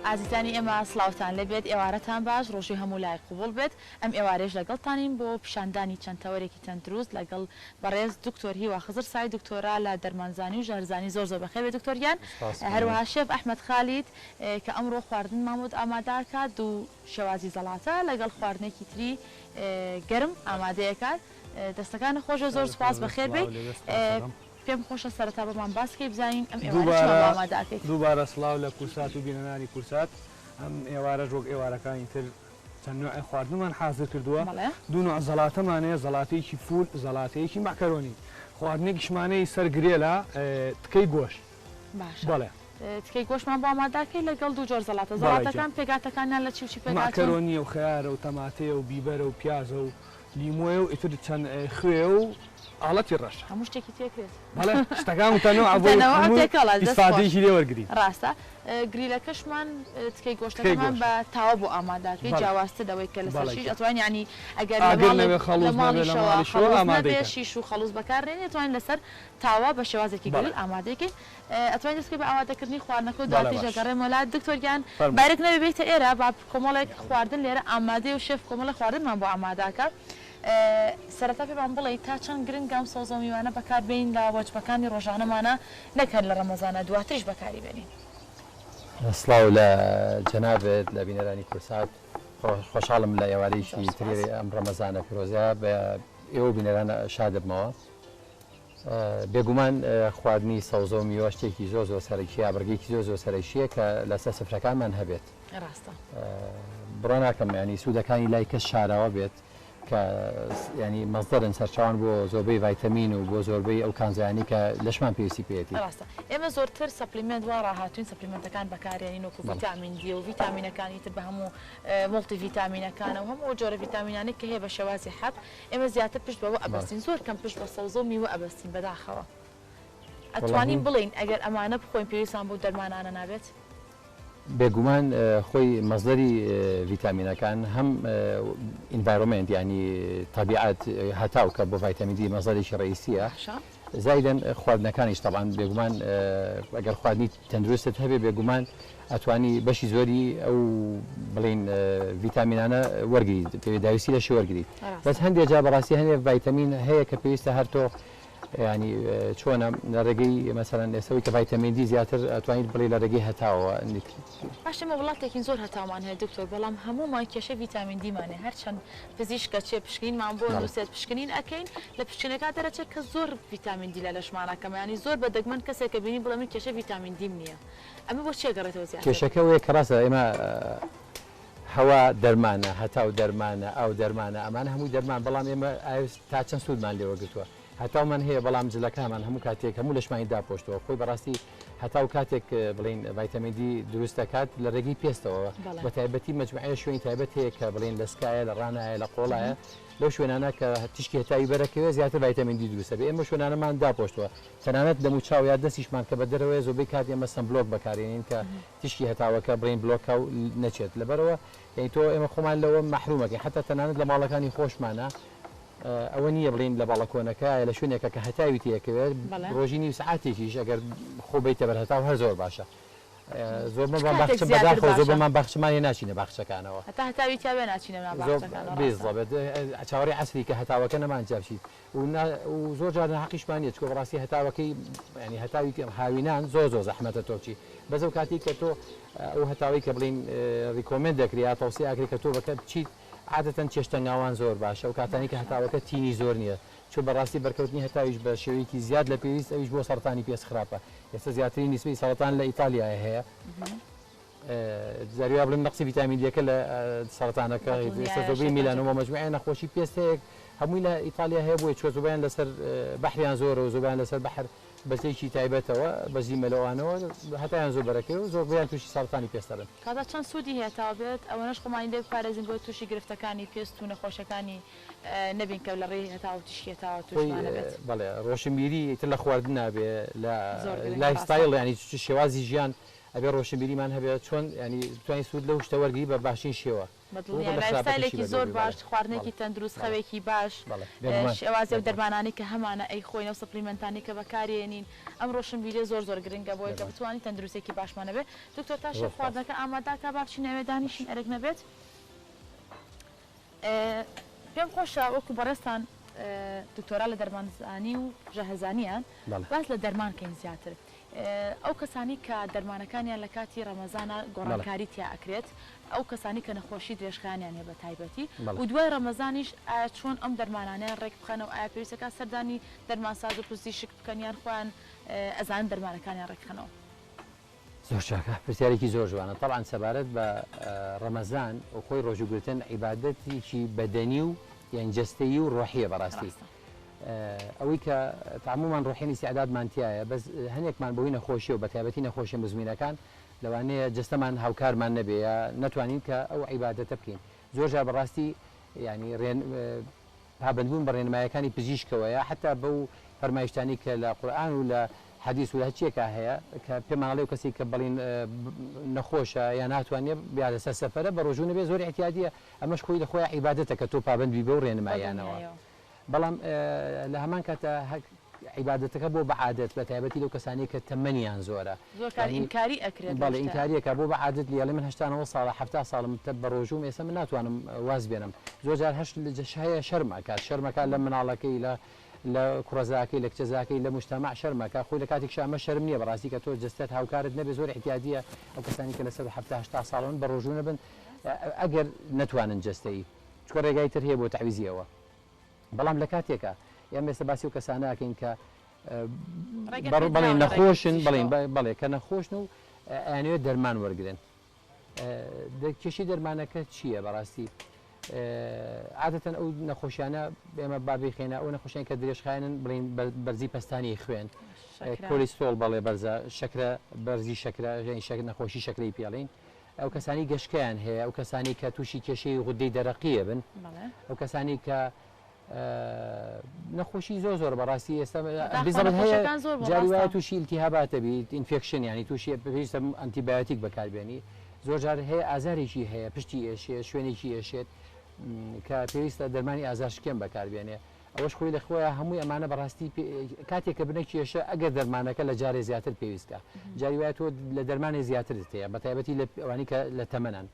ئازیزانی ئێمە سڵاوتان لەبێت ئێوارەتان باش ڕۆژی هەموو لای قوبوڵ بێت ئەم ئێوارێژ لەگەڵتانین بۆ پیشاندانی چەند تەوەرێکی تەندروست لەگەڵ بەڕێز دکتۆر هیوا خزر سای دکتۆرا لە دەرمانزانی و ژارزانی زۆر بەخێر بێت دکتۆریان هەروەها شێف ئەحمەد خالید کە ئەمڕۆ خواردن مامۆد ئامادەکات و شێوازی زەڵاتە لەگەڵ خواردنێکی تری گەرم ئامادەیەکات دەستەکان خۆشە زۆر سپاس بەخێر بێت پێم خۆشە سەرەتا بەمان باسکەی بزانین ئەم ئێوارە ئامادەکەیت دووبارە سڵاو لە کورسات و بینەرانی کورسات ئەم ئێوارە ژۆک ئێوارەکانی تر چەند نوع خواردنمان حازر کردووە دوو نوع زەڵاتەمانەیە زەڵاتەیەکی فول زەڵاتەیەکی مەکەرۆنی خواردنێکیشمانەی سەرگرێلە تکەی گۆشت بەڵێ تکەی گۆشتمان بۆ ئامادەکەی لەگەڵ دوو جۆر زەڵاتە زەڵاتەکان پێگاتەکانیان لە چی پێگات مەکەرۆنیە و خیارە و تەماتەیە و بیبەرە و پیازە و لیمۆیە و ئیتر چەند خوێ و ئاڵەتی ڕەش هەموو شتێکی تێکرێت بەڵێ شتەکان ئیسفادەیەکی لێ وەرگری ڕاستە گریلەکەشمان تکەی گۆشتەکەمان بە تاوە بۆ ئامادەکەی جیاوازتر دەوەی کە لەسەر شیش ئەتوانین ینی ئەگەر لە ماڵی شیش و خەڵوز بەکارێنێت توانین لەسەر تاوا بە شێوازێکی گەل ئامادەکەین ئەتوانین دەستکەی بە ئامادەکردنی خواردنەکە و دواتر ژەگەڕێمەوە لات دکتۆریان بارێک نەبێتە ئێرە با کۆمەڵێک خواردن لێرە ئامادەی و شێف کۆمەڵە خواردنمان بۆ ئامادەکە سەرەتا پێمان بڵێ تا چەند گرنگام سۆزە و میوانە بەکاربێین لە وەجبەکانی ڕۆژانەمانە نەکەن لە ڕەمەزانە دواتریش بەکاری بێنین. سڵاو لە جەنابێت لە بینەرانی کورسات خۆشحاڵم لە ئێوارەیەکی تری ئەم ڕەمەزانە پیرۆزە بە ئێوە بینەرانە شادبمەوە بێگومان خواردنی سەوزە و میوە شتێکی زۆر زۆر سەرەکی ئابرگێکی زۆر زۆر سەرەکیە کە لەسەر سفرەکانمان هەبێت بڕۆ ناکەم ینی سوودەکانی لای کەس شاراوە بێت کە ینی مەزدەرن سەرچاوان بۆ زۆربەی ڤایتەمین و بۆ زۆربەی ئەو کانزایانی کە لەشمان پێویستی پێێتی ڕاستە ئێمە زۆرتر سەپلیمنت وا ڕاهاتوین سەپلیمنتەکان بەکارێنین وەکو ڤیتامین دی و ڤیتامینەکانی تر بە هەموو مڵتی ڤیتامینەکانە و هەموو جۆرە ڤیتامینانێک کە هەیە بە شێوازی حەب ئێمە زیاتر پشت بەوە ئەبەستین زۆر کەم پشت بە سەوزە و میوە ئەبەستین بەداخەوە ئەتوانین بڵین ئەگەر ئەمانە بخۆین پێویستان بۆ دەرمانانە نابێت بێگومان خۆی مەزدەری ڤیتامینەکان هەم ئینڤایرۆمنت ینی طبیعەت هەتاو کە بۆ ڤایتامین دی مەزدەرێکی ڕئیسیە زایدەن خواردنەکانیش تەبان بێگومان ئەگەر خواردنی تەندروستت هەبێ بێگومان ئەتوانی بەشی زۆری ئەو بڵین ڤیتامینانە وەرگیت پێداویستی لەشی وەرگیت بەس هەندێک جا بەڕاستی هەندێک ڤایتامین هەیە کە پێویستە هەر تۆ ینی چۆنە لە ڕێگەی مەسەرەن ئێسەوەی کە ڤایتامین دی زیاتر ئەتوانیت بڵێ لە ڕێگەی هەتاوە باشمە وڵاتێکی زۆر هەتاوان هەیە دکتۆر بەڵام هەمومان کێشە ڤیتامین دیمانێ هەرچەند پزیشکە چێ پشکنینمان بۆ نووسێت پشکنین ئەەکەین لە پشکنەکە دەرەچێت کە زۆر ڤیتامین دی لە لەشمانەکەمە ینی زۆر بە دەگمەن کەسێک کە بینی بڵێ من کێشە ڤیتامین دیم نییە ئەمە بۆ چێ گەڕێتەوە زیاتر کێشەکە وەیە کە ڕاستە ئێمە هەوا دەرمانە هەتاو دەرمانە ئەو دەرمانە ئەمان هەمووی دەرمان بەڵام ئێمە تا چەند سوودمان لێوەگرتووە هەتاومان هەیە بەڵام جلەکەمان هەموو کاتێک هەموو لەشمانی داپۆشتەوە خۆی بەڕاستی هەتاو کاتێک بڵین ڤایتامین دی دروست دەکات لە ڕێگەی پێستەوە بە تایبەتی مەجموعەیە شوێنی تایبەت هەیە کە بڵین لە سکایە لە ڕانایە لە قۆڵایە لەو شوێنانە کە تشکی هەتاوی بەرەکەوێت زیاتر ڤایتامین دی دروستە بێ ئێمە شوێنانەمان داپۆشتووە تەنانەت دەم و چاو یا دەستیشمان کە بە دەرەوەی زۆربەی کات ئێمە سمبلۆک بەکارێنین کە تشکی هەتاوەکە بڵین بلۆکە و نەچێت لەبەرەوە یعنی تۆ ئێمە خۆمان لەوە مەحرومەکەین حتا تەنانەت لە ماڵەکانی خۆشمانە ئەوە نییە بڵین لە باڵەکۆنەکە لە شوێنێکە کە هەتاوی تەکەوێت ڕۆژی نی سعاتێکیش ئەگەر خۆ بیتە بەر هەتاو هەر زۆر باشە زۆرمان باخچە بەداخەوە زۆرمان باخچمانی ناچینە باخچەکانەوە هەتاوی تاوێ ناچینە بێزڵێت چاوەڕی عەسری کە هەتاوەکە نەمان جابشیت و زۆر جار حەقیشمان نیە چکۆ بەڕاستی هەتاوەکەی ینی هەتاوی هاوینان زۆر زۆر زەحمەتە تۆچی بەزەو کاتی کە تۆ ئەو هەتاوی کە بڵین ریکۆمند دەکرێت تەوسی ئاکری کە تۆ بەکە بچیت عادەتەن چێشتە ناوان زۆر باشە و کاتانی کە هەتاوەکە تینی زۆر نییە چۆ بەڕاستی بەرکەوتنی هەتاویش بە شێوەیەکی زیاد لە پێویست ئەویش بۆ سەرطانی پێست خراپە ئێستا زیاترین نیسبەی سەرطان لە ئیتالیای هەیە زاریوا بڵێم نەقسی ڤیتامین دیەکە لە سەرطانەکە ئێستا زۆربەی میلانۆمە مەجموعەیە نەخۆشی پێستەیەک هەمووی لە ئیتالیا هەیە بۆی چۆ زۆبیان لەسەر بەحریان زۆرە و زۆبیان لەسەر بەحر بەسێکی تایبەتەوە بەزی مەلەوانەوە هەتایان زۆر بەرەکەی و زۆربیان تووشی سەرطانی پێستەرن کادا چەند سوودی هەیە تا بێت ئەوەنەش خۆمانی لێ پارێزین بۆ تووشی گرفتەکانی پێست و نەخۆشەکانی نەبین کە لە ڕێی هەتاو تشکی هەتاوە تووشمانە بێت بەڵێ ڕۆشنبیری تر لە خواردن نابێ لە لایفستایل ینی شێوازی ژیان ئەبێ ڕۆشنبیریمان هەبێت چۆن ینی توانین سوود لەو شتە وەرگری بە باشین شێوە لایفستایلێکی زۆر باش خواردنێکی تەندروست خەوێکی باش شێوازی و دەرمانانی کە هەمانە ئەی خۆینە و سپلیمنتانی کە بەکارێنین ئەم ڕۆشن بیرێ زۆر زۆر گرنگە بۆی کە بتوانین تەندروستێکی باشمانە بێت دکتۆر تاشە خواردنەکە ئامادەکە با بچینە ئەوێ دانیشین ئەرێک نەبێت پێم خۆشە وەکو بەڕێستان دکتۆرا لە دەرمانزانی و ژەهەزانیان باس لە دەرمانکەین زیاتر ئەو کەسانی کە دەرمانەکانیان لە کاتی ڕەمەزانە گۆڕانکاری تیا ئەکرێت ئەو کەسانی کە نەخۆشی درێژخانیان هەیە بە تایبەتی و دوای ڕەمەزانیش ئایا چۆن ئەم دەرمانانیان ڕێک بخەنەوە ئایا پێویستەکە سەردانی دەرمانساز و پزیشک بکەنیان خۆیان ئەزانن دەرمانەکانیان ڕێکخەنەوە زۆر چاکە پرسیارێکی زۆر جوانە طبعاً سەبارەت بە ڕەمەزان و خۆی ڕۆژوگرتن عیبادەتێکی بەدەنی و یان جەستەیی و ڕۆحیە بەڕاستی ئەوەی کە تەعمومان ڕۆحێنی سیعدادمانتیایە بەس هەنێکمان بۆی نەخۆشی و بە تایبەتی نەخۆشیە مزمینەکان لەوانەیە جستەمان هاوکارمان نەبێ نەتوانین کە ئەو عیبادەتە بکەین زۆر جار بەڕاستی ینی پابندبوون بە ڕێنمایەکانی پزیشکەوەیە حتا بەو فەرمایشتانی کە لە قورئان و لە حەدیث و لە هەرچیەکە هەیە کە پێمانڵێ و کەسی کە بڵین نەخۆشە یا ناتوانێت بیا لەسەر سەفەرە بە ڕۆژوو نەبێ زۆر احتیاجیە ئەمەش خۆی لە خۆیان عیبادەتە کە تۆ پابندبی بە و ڕێنمایانەوە بەڵام لە هەمان کاتە عیبادەتەکە بۆ بەعادەت بە تایبەتی لەو کەسانی کە تەمەنیان زۆرە ئینکاری ئەکرێت بەڵێ ئینکاریەکە بۆ بەعادەت لیاڵێ من 89 ساڵە 70 ساڵم بە ڕۆژوم ئێستا من ناتوانم واز بێنم زۆر جار هەشت هەیە شەرمەکە لە مناڵەکەی لە کوڕەزاکەی لە کچەزاکەی لە مجتەمع شەرمەکە خۆی لە کاتێک شامە شەرم نییە بەڕاستی کە تۆ جستت هاوکارت نەبێ زۆر احتیاجیە ئەو کەسانی کە لەسەر 70 ساڵن بە ڕۆژوو نەبن ئەگەر نەتوانن جستەی چکە ڕێگای تر هەیە بۆ تعویزیەوە بەڵام لە کاتێکە یان ئێستا باسی و کەسانەکەین کە بەڵێن نەخۆشن بڵێ کە نەخۆشن و ئەیانوێت دەرمان وەرگن کێشی دەرمانەکە چییە بەڕاستی عادەتەن ئەو نەخۆشیانە ئێمە بابیخێنە ئەو نەخۆشیان کە درێژخایەنن بڵین بەرزی پەستانی خوێن کۆلیستۆل بەڵێ بەرزە شەکرە بەرزی شەکرە نەخۆشی شەکرەی پێڵین ئەو کەسانی گەشتیان هەیە ئەو کەسانی کە تووشی کێشەی غودەی دەرەقیە بن ئەو کەسانی کە نەخۆشی زۆر بەڕاستی ئێستا هەیە جاری وایە تووشی التیهاباتە بیت ئینفێکشن ینی تووشی پێویستە ئەنتیبایۆتیک بەکاربێنی زۆر جار هەیە ئازارێکی هەیە پشتی ئێشێ شوێنێکی ئێشێت کە پێویستە دەرمانی ئازارشکێن بەکاربێنێ ئەوەش خۆی لە خۆیان هەمووی ئەمانە بەڕاستی کاتێک کە بنەکێشە ئەگەر دەرمانەکە لە جارێ زیاتر پێویستە جاری وایە تۆ لە دەرمانی زیاتر هەیە بە تایبەتی لە ئەوانی کە لە تەمەنان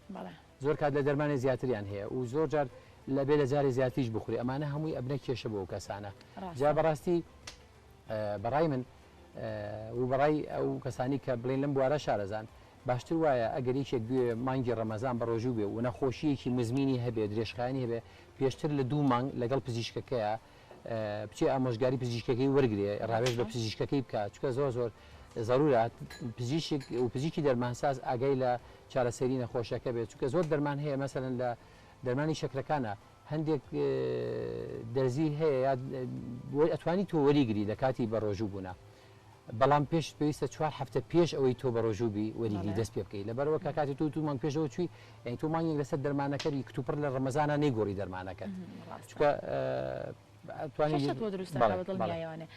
زۆر کات لە دەرمانی زیاتریان هەیە و زۆر جار لە بێ لە جاری زیاتیش بخوری ئەمانە هەمووی ئەبنە کێشە بۆ کەسانە جا بەڕاستی بەڕای من و بەڕای ئەو کەسانی کە بڵێن لەم بوارە شارەزان باشتر وایە ئەگەر یەکێک دوێ مانگی ڕەمەزان بە ڕۆژوو بێ و نەخۆشیەکی مزمینی هەبێ درێژخایانی هەبێ پێشتر لە 2 مانگ لەگەڵ پزیشکەکەیە بچێ ئامۆژگاری پزیشکەکەی وەرگێ ڕاوێژ بە پزیشکەکەی بکات چکە زۆر زەرورات پزیشکی دەرمانساز ئاگای لە چارەسەری نەخۆشەکە بێت چکە زۆر دەرمان هەیە مەسەرەن لە دەرمانی شەکرەکانە هەندێک دەرزی هەیە ئەتوانی تۆ وەریگری لە کاتی بە ڕۆژوو بوونا بەڵام پێش پێویستە 4 هەفتە پێش ئەوەی تۆ بە ڕۆژووبی وەریگری دەست پێ بکەیت لەبەرەوە کە کاتی تۆ مانگ پێشەوە چوی یعنی تۆ مانگێک لەسەر دەرمانەکەی کتوپڕ لە ڕەمەزانە نەیگۆڕی دەرمانەکەت چکە دروستەوانێ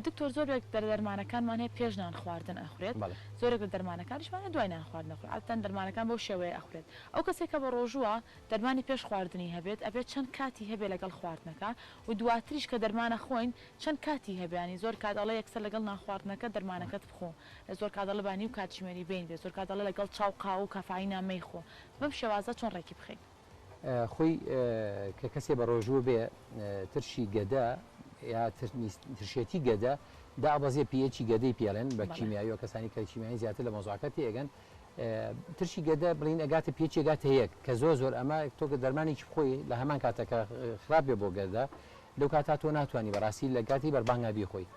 دکتۆر زۆرێک دەرمانەکانمان هەیە پێشنان خواردن ئەخورێت زۆرێک لە دەرمانەکانیشمانە دوایان خواردن نەخورێت ئاتەن دەرمانەکان بەو شێوەیە ئەخورێت ئەو کەسێکە بە ڕۆژووە دەرمانی پێش خواردنی هەبێت ئەبێت چەند کاتی هەبێت لەگەڵ خواردنەکە و دواتریش کە دەرمانە خۆین چەند کاتی هەبیانی زۆر کاتەڵە یەکسەر لەگەڵ ناخواردنەکە دەرمانەکەت بخۆ لە زۆر کاتەڵەبانی و کاتژمێری بین بێت زۆر کاتەڵە لەگەڵ چاو قاو و کەفاینە مەیخۆ بەم شێوازە چۆن ڕێکی بخەین خۆی کە کەسێ بە ڕۆژوو بێ ترشی گەدا یا ترشێتی گەدا دا ئەبەزیە پێچی گەدەی پێڵێن بە کیمیایی و کەسانی کە کیمیایی زیاتر لە مۆزوعەکەت تێگەن ترشی گەدە بڵین ئەگاتە پێچێگاتە هەیەک کە زۆر ئەمە تۆکە دەرمانێکی بخۆی لە هەمان کاتەکە خراپ بێ بۆ گەدا لەو کاتا تۆ ناتوانانی بەڕاستی لە گاتی بەربانگا بیخۆی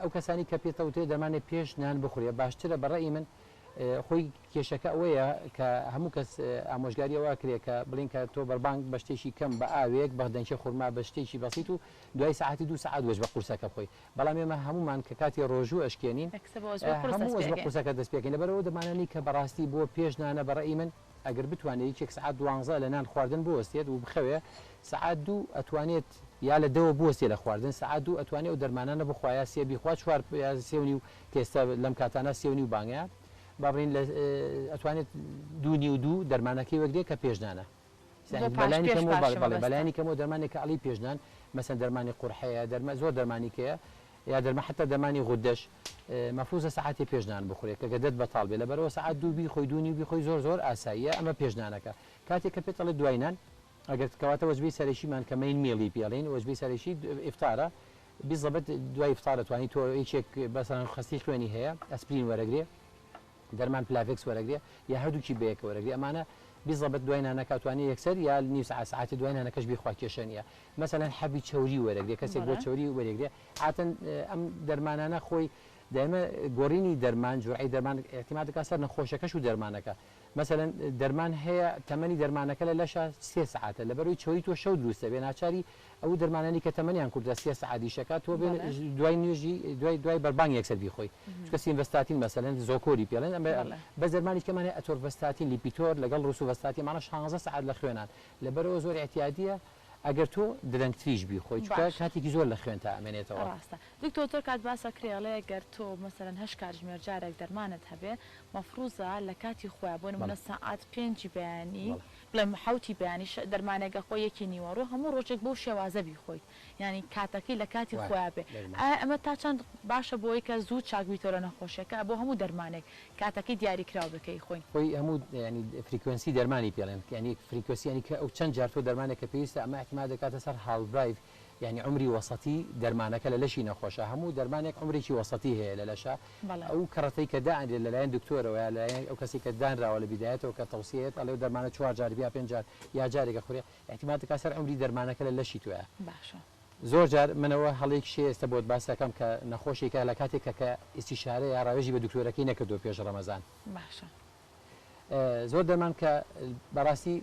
ئەو کەسانی کە پێێتەوە تێ دەمانێت پێش نان بخورێ باشترە بەڕێی من خۆی کێشەکە ئەوەیە کە هەموو کەس ئامۆژگاریەوە کرێ کە بڵین کە تۆ بەربانگ بە شتێکی کەم بە ئاوێک بە دەنگە خورما بە شتێکی بەسییت و دوای ساعتی 2 ساعت وەش بە قورسەکە بخۆی بەڵام ئێمە هەمومان کە کاتی ڕۆژوو ئەشکێنین بە قورسەکە دەست پێکەین لەبەرەوە دەمانانی کە بەڕاستی بۆ پێشنانە بەڕێی من ئەگەر بتوانێت 1 ساعت 12 لە نان خواردن بوەستێت و بخەوێ ساعت 2 ئەتوانێت یا لە دەوە بوەستێ لە خواردن ساعت 2 ئەتوانێت و دەرمانانە بخوایە سێ بیخوا 4 سێونی و کێستا لەم کاتانە سێونی و بانگە بابڕین ئەتوانێت 2 دەرمانەکەی وەگرێت کە پێشنانە بەلایانی کەمەوە بەلایانی کەمەوە دەرمانێکە ئەڵی پێشنان مەسەن دەرمانی قورحەیە زۆر دەرمانیکەیە یا دەرمە حتا دەرمانی غودەش مەفروزە سەعاتی پێشنان بخورێت کە گەدەت بەتاڵ بێ لەبەرەوە سەعات دوو بیخۆی دوونی بیخۆی زۆر ئاساییە ئەمە پێشنانەکە کاتێک کە پێتەڵێ دوایینان ئەگەر کەواتە وەجبەی سەرەکیمان کە مەین میڵی پێڵین وەجبەی سەرەکی ئیفتارە بیزەبەت دوای ئیفتارە توانی تۆ هیچێک بەسەن خستی خوێنی هەیە ئەسپرین وەرەگرێ دەرمان پلاڤێکس وەرەگرێ یا هەردووکی بەیەکە وەرەگرێ ئەمانە بیزەبەت دوایینانە کاتوانی یەکسەر یا نیو ساعتی دوایینانەکەش بیخوا کێشە نیە مەسەلەن حەبی چەوری وەرەگرێ کەسێک بۆ چەوری وەرەگرێ هاتن ئەم دەرمانانە خۆی دائما گۆڕینی دەرمان جوعی دەرمان احتیمال دەکات سەر نەخۆشەکەش و دەرمانەکە مثلا دەرمان هەیە تەمەنی دەرمانەکە لە لەشە 3 ساعتە لەبەرەوەی چۆی تۆ شەو دروستە بێ ناچاری ئەو دەرمانانی کە تەمەنیان کوردە 3 ساعتی شەکات تۆ دوای نوێژی دوای بەربانگ یەکسەر بیخۆی چکە سینڤستاتین مثلا زۆکۆری پێڵێن بە دەرمانی کەمانێ ئەتۆرڤستاتین لیپیتۆر لەگەڵ ڕوسوڤستاتی مانە 16 ساعت لە خوێنان لەبەرەوە زۆر احتیاطیە ئەگەر تۆ درەنگتریش بیخۆی چکە کاتێکی زۆر لە خوێن تا ئەمێنێتەوە ڕاستە دکتۆر کات باسە کرێڵەیە گەر تۆ مەسەرەن هەش کاتژمێر جارێک دەرمانت هەبێ مەفروزە لە کاتی خۆیان بۆ نمونە ساعات 5 بەیانی بڵێم حوتی بەیانی دەرمانێکە خۆی یەکی نیوەڕۆ هەموو ڕۆژێک بەو شێوازە بیخۆیت ینی کاتەکەی لە کاتی خۆیان بێ ئەمە تا چەند باشە بۆی کە زوو چاکبیتەوە لە نەخۆشیەکە بۆ هەموو دەرمانێک کاتەکەی دیاریکراو بکەی خۆی هەموو ینی فریکوێنسی دەرمانی پێڵێن ینی فریکوێنسیانی کە ئەو چەند جار تۆ دەرمانێکە پێویستە ئەمە احتیمال دەکاتە سەر هاڵبرایف يعني عمري وسطي درمانك للشي نخوشة همو درمانك عمري شي وسطي هي للشا أو كرتي كدان للاين دكتور ولا أو كسي كدان را ولا بدايته وكتوصيات على درمانك شوار جاري بيا بين جار يا جاري كخوري اعتمادك أسر عمري درمانك للشي توه باشا زور جار من هو هليك شيء استبود بس كم كنخوشي كهلكاتك كاستشارة يا راوجي بدكتورة كي نكدو بيش رمضان باشا زور درمان كبراسي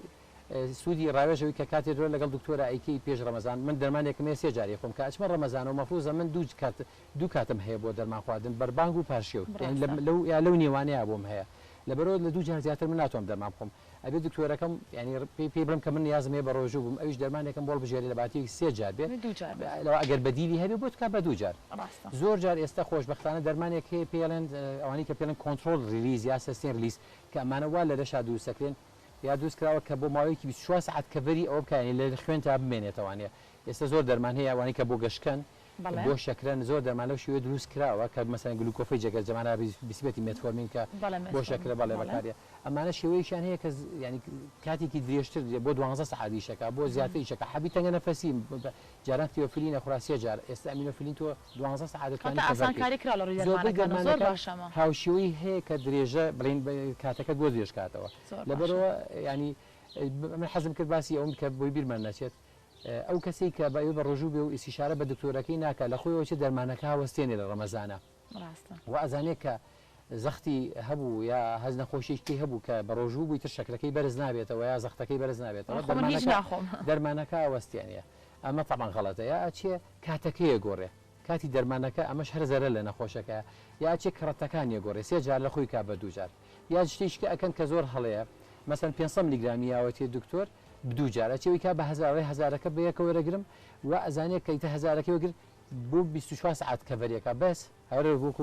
سودی ڕاوێژەوەی کە کاتێ درۆ لەگەڵ دکتۆرە ئەیکی پێش ڕەمەزان من دەرمانێکم سێ جاری خۆم کە ئەچمە ڕەمەزان و مەفروزە من دوو کاتم هەیە بۆ دەرمان خواردن بەربانگ و پاشیو لەو نێوانەیە بۆم هەیە لەبەرەوە لە دوو جار زیاتر من ناتوانم دەرمان بخۆم ئەبێ دکتۆرەکەم ینی پێی بڵم کە من نیازم هەیە بە ڕۆژوو بووم ئەویش دەرمانێکم بۆڵ بژێری لە باتی سێ جار بێت لەوە ئەگەر بەدیلی هەبێ بۆ تکا بە دوو جار زۆر جار ئێستا خۆشبەختانە دەرمانێک هەیە پێڵێن ئەوانی کە پێڵێن کۆنتڕۆل ریلیز یا سەستین ریلیز کە ئەمانە وا لە دەشا دوو سەکرێن یا دوست کراوە کە بۆ ماوەیەکی 24 ساعت کەڤەری ئەوە بکەنی لە خوێن تا بمێنێتەوانێ ئێستا زۆر دەرمان هەیە ئەوانی کە بۆ گەشتکەن بۆ شەکرەن زۆر دەرمان لەو شێوە دروست کراوە کە مەسەن گلوکۆفی جەگەر جەمانە بسبێتی مێتفۆرمین کە بۆ شەکرە بەڵێ بەکارێ ئەمانە شێوەیەکیان هەیە کە ینی کاتێکی درێژتر بۆ 12 ساعتی شەکە بۆ زیاتری شەکە حەبی تەنگە نەفەسی جاران تیۆفیلینە خوراسی جار ئێستا ئەمینۆفیلین تۆ 12 ساعت هاوشێوەی هەیە کە درێژە بڵین کاتەکە بۆ درێژ کاتەوە لەبەرەوە ینی من حەزم کرد باسی ئەوم کە بۆی بیرمان نەچێت ئەو کەسی کە بە ڕۆژوو بێ و ئیسیشارە بە دکتۆرەکەی ناکە لە خۆیەوە چه دەرمانەکە هاوەستێنێ لە ڕەمەزانە و ئەزانێت کە زەختی هەبوو یا هەز نەخۆشیشتی هەبوو کە بە ڕۆژوو بووی تر شەکرەکەی بەرز نابێتەوە یا زەختەکەی بەرز نابێتەوە دەرمانەکە هاوەستێنە ئەمە تەمان غەڵەتە یا ئەچێ کاتەکەیە گۆڕێ کاتی دەرمانەکە ئەمەش هەرزەرە لە نەخۆشەکە یا چێ کڕەتەکانی گۆڕێ سێ جار لە خۆی کا بە دوو جار یا شتێشکە ئەکەن کە زۆر هەڵەیە مەسەن 500 میلیگرامی یاوەتی دکتۆر بدوو جارە چێوی کا بە هەزارەکە بەیەکەوە وەرەگرم و ئەزانێت کەیتە هەزارەکەی وەگر بۆ 24 ساعت کەڤەریەکە بەس هەورە بۆکو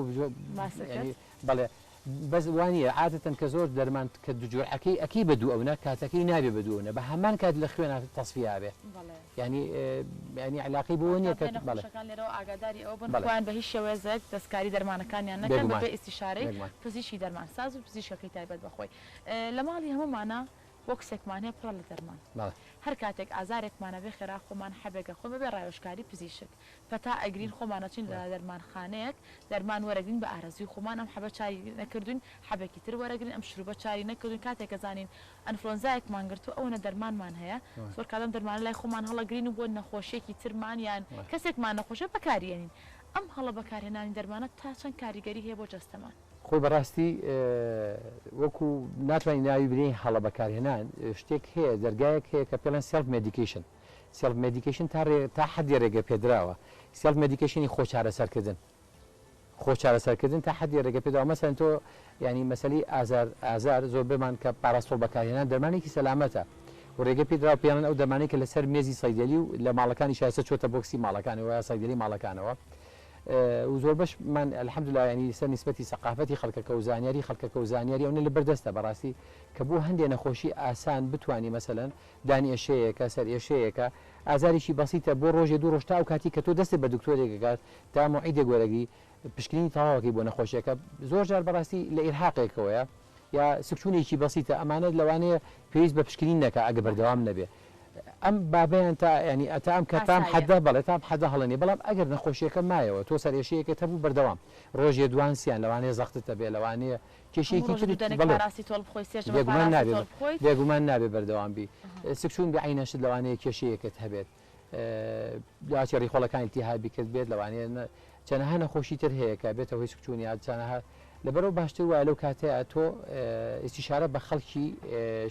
بەڵێ بەس وانە عادەتەن کە زۆر دەرمان کە دوجۆرەکەی ئەکی بە دوو ئەوە کاتەکەی نابێ بە دووەنە بە هەمان کات لە خوێنە تەسفیابێ ینی علاقی بۆ نییە کە لێرەوە ئاگاداری ئەو بنخوایان بە هیچ شێوەیەک دەستکاری دەرمانەکانیان نەکەن بە ئیسیشارەی پزیشکی دەرمان ساز و پزیشکەکەی تایبەت بەخۆی لە ماڵی هەمومانە بۆکسێکمانەیە پڕە لە دەرمان هەر کاتێک ئازارێکمانە بێ خێرا خۆمان حەبێگە خۆ بەبێ ڕایۆشکاری پزیشک پەتا ئەگرین خۆمانەچین لە دەرمانخانەیەک دەرمان وەرەگرین بە ئارەزوی خۆمان ئەم حەبە چاری نەکردوین حەبێکی تر وەرەگرین ئەم شروبە چاری نەکردوین کاتێکە زانین ئەنفلۆنزایەکمان گرتو ئەوەنە دەرمانمان هەیە زۆر کاتەم دەرمانە لای خۆمان هەڵەگرین و بۆ نەخۆشیێکی ترمانیان کەسێکمان نەخۆشە بەکارێنین ئەم هەڵە بەکارهێنانی دەرمانە تا چەند کاریگەری هەیە بۆ جەستەمان خۆی بەڕاستی وەکو ناتوانین ناوی برین هەڵە بەکارهێنان شتێک هەیە دەرگایەک هەیە کە پێڵەن سێلف مێدیکیشن سێلف مێدیکیشن تا حەدی ڕێگە پێدراوە سێلف مێدیکیشنی خۆ چارەسەرکردن تا حەدی ڕێگە پێداوە مەسەن تۆ ینی مەسەلی ئازار زۆر بمان کە پاراستۆل بەکارهێنان دەرمانێکی سەلامەتە و ڕێگە پێدراوە پێیان ئەو دەرمانەی کە لەسەر مێزی سەیدەلی و لە ماڵەکانی شایستە چۆتە بۆکسی ماڵەکانی وە سەیدەلی ماڵەکانەوە و زۆر بەشمان الحەمدوللا ینی سەر نیسبەتی سەقافەتی خەڵکەکە و زانیاری خەڵکەکە و زانیاری ئەوە لە بەردەستە بەڕاستی کە بۆ هەندێک نەخۆشی ئاسان بتوانانی مەسەلەن دانی ئێشەیەکە سەر ئێشەیەکە ئازاریشی بەسیتە بۆ ڕۆژێ دوو ڕۆژ تا و کاتی کە تۆ دەستێ بە دکتۆرێکگات تا موعیدێک گۆرەگی پشکنینی تەواوەکەی بۆ نەخۆشیەکە زۆر جار بەڕاستی لە ئیرهاقێکەوەیە یا سکچوونێکی بەسیتە ئەمانە لەوانەیە پێویست بە پشکنین نەکە ئەگە بەردەوام نەبێ ئەم بابیان تا ینی ئەتام کە تام حەدە بەڵێ تام حەدە هەڵێنێ بەڵام ئەگەر نەخۆشیەکە مایەوە تۆ سەرێشەیەکە هەبوو بەردەوام ڕۆژێ دوانسییان لەوانەیە زەختتە بێ لەوانەیە کێشەیەکی بێگومان نابێ بەردەوام بی سکچوون بە عینەشت لەوانەیە کێشەیەکت هەبێت داچی ڕیخۆڵەکانی تیهابی کرد بێت لەوانەیە چەنەها نەخۆشی تر هەیە کە بێتەوەی سکچوونی چەنەها لەبەرەوە باشتر وایە لەو کاتەیە تۆ ئستیشارە بە خەڵکی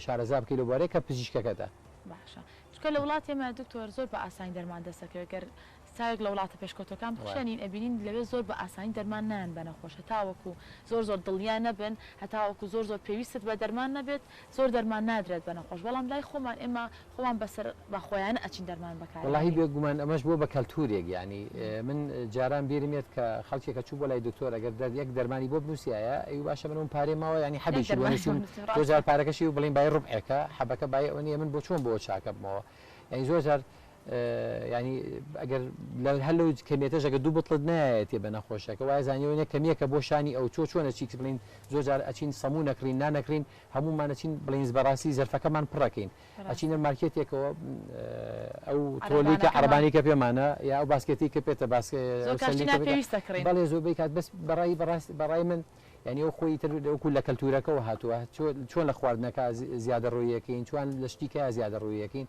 شارەزا بکەی لە بوارەیە کە پزیشکەکەدا باشە چکە لە وڵاتی ئێمە دکتۆر زۆر بە ئاسانی دەرمان دەسەکەوێت گەر ساوێک لە وڵاتە پێشکەوتەکان بخشێنین ئەبینین لەوێ زۆر بە ئاسانی دەرمان نان بە نەخۆش هەتاوەکو زۆر دڵیان نەبن هەتاوەکو زۆر پێویستت بە دەرمان نەبێت زۆر دەرمان نادرێت بە نەخۆش بەڵام لای خۆمان ئێمە خۆمان بەسەر بە خۆیانە ئەچین دەرمان بەکار وڵاهی بێگومان ئەمەش بۆ بە کەلتورێک ینی من جاران بیرمێت کە خەڵکێکە چوو بۆ لای دکتۆر ئەگەر یەک دەرمانی بۆ بنووسایە ئەی باشە من پارێ ماوە ینی حەبێکی بۆنیشون تۆزار پارەکەشی و بڵین بای ڕوبعەکە حەبەکە بای ئەوە نیە من بۆ چۆن بۆ چاکە بمەوە ینی زۆر جار ینی ئەگەر هەر لەو کەمێتەش ئەگە دوو بڵت نایەتێ بە نەخۆشەکە وای زانیەوەیە کەمیەکە بۆ شانی ئەو چۆنە چیک بڵین زۆر جار ئەچین سەموو نەکرین نانەکرین هەمومانەچین بڵین بەڕاستی زەرفەکەمان پڕەکەین ئەچینە مارکێتێکەوە ئەو تۆلی کە عەربانی کە پێمانە یا ئەو باسکێتی کە پێێتە بەڵێ زۆربەی کات بەس بەڕای من ینی ئەو خۆی ترکو لە کەلتورەکەەوە هاتووە چۆن لە خواردنەکە زیادە ڕوویەکەین چۆن لە شتیکە زیادە ڕوویەکەین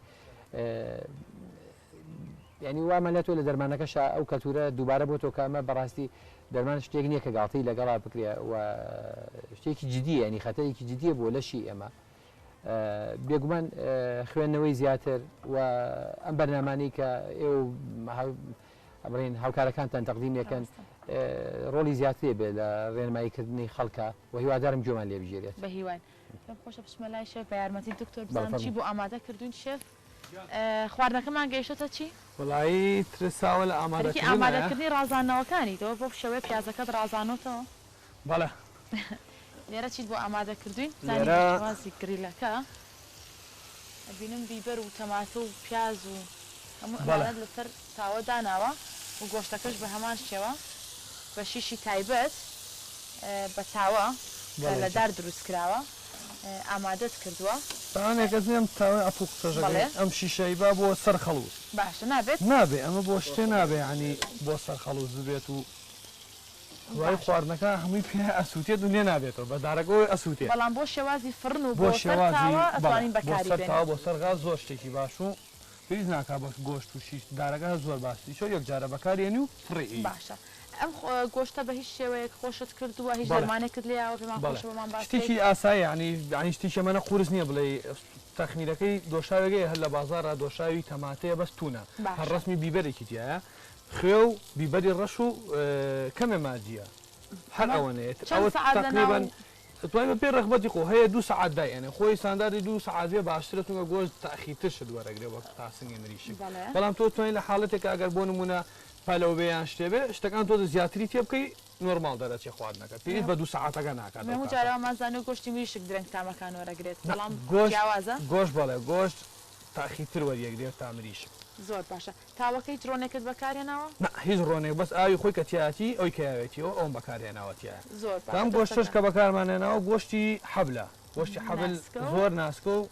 ینی وامە تۆ لە دەرمانەکەش ئەو کەلتورە دووبارە بۆ تۆ کامە بەڕاستی دەرمان شتێک نییە کە گاڵتەی لەگەڵا بکرێ و شتێکی جددیە ینی خەتەیەکی جددیە بۆ لەشی ئێمە بێگومان خوێندنەوەی زیاتر و ئەم بەرنامانی کە ئێوە هاوکارەکانتان تەقدیمەکەن ڕۆلی زیاترێ بێ لە ڕێنماییکردنی خەڵکە و هیوادارم جۆمان لێ بژێرێت بە هیوان خۆشە بچمە لای شێف بە یارمەتی دکتۆر بزانم چی بۆ ئامادە کردوین شێف خواردنەکەمان گەیشتە چی؟ وڵایی ترساوە لە ئامادەکردنی ڕازانەوەکانی تەوە بۆ شەوەیە پیازەکەت ڕازانۆتەوە بەڵێ لێرە چیت بۆ ئامادە کردوین وازی گریلەکە ئەبینم بیبەر و تەماتە و پیاز و هەموو ئەمانەت لەسەر تاوە داناوە و گۆشتەکەش بە هەمان شێوە بە شیشی تایبەت بە تاوە لە دار دروست کراوە ئامادەت کردووە تاوانێکەکەس نیم تاوای ئەفوقتەژەکە ئەم شیشەی با بۆ سەر خەڵوز باشە نابێت نابێ ئەمە بۆ شتێ نابێ ینی بۆ سەر خەڵوز بێت و وای خواردنەکە هەمووی پێ ئەسووتێت و لێ نابێتەوە بە دارەکەەوەی ئەسووتێت بەڵام بۆ شێوازی فرن و بۆ شێوازی بەکارتەوە بۆ سەرغاز زۆر شتێکی باش و پێویست ناکا بە گۆشت و شیش دارەکە زۆر باسی چۆ یەکجارە بەکارێنی و فڕی باشە ئەم گۆشتە بە هیچ شێوەیەک خۆشت کردووە هیچ دەرمانێکت لێەوە پێمان خۆش بمان باش شتێکی ئاسایی ینی شتی شەمەە قورس نییە بڵێ تەخمیرەکەی دۆشاوێگەی هەر لە بازارە دۆشاوی تەماتەیە بەس تونە هەر ڕسمی بیبەرێکی تایە خوێ و بیبەری ڕەش و کەمێ ماجیە هەر ئەوەنێت تقریبان توانێت پێ ڕەخبەتی خۆ هەیە 2 سعات دایێنێ خۆی سانداری 2 سعاتێ باشترەتونە گۆشت تاخیتر شت وەرەگرێ وەک تاسنگی مریشی بەڵام تۆ توانین لە حاڵەتێک ئەگەر بۆ نمونە پەلەوبەیان شتێبێ شتەکان تۆ زیاتری تێ بکەی نۆرمال دەرەچێ خواردنەکە پێویست بە 2 سعاتەکە ناکات جارمازانانی گۆشتی میشک درنگ تامەکان وەرەگرێت بەڵام گۆشت بەڵێ گۆشت تاخیتر وەریەگرێت تا مریشک زۆر باشە تاوەکەی ڕۆنێکت بەکارێنەوە هیچ ڕۆنێک بەس ئاوی خۆی کەتیاتی ئەوی کەیاوێتیەوە ئەوم بەکارێناوەتیە زۆر تام گۆشتش کە بەکارمانێنەوە گۆشتی حەبلە گۆشتی حەبل زۆر ناسکە و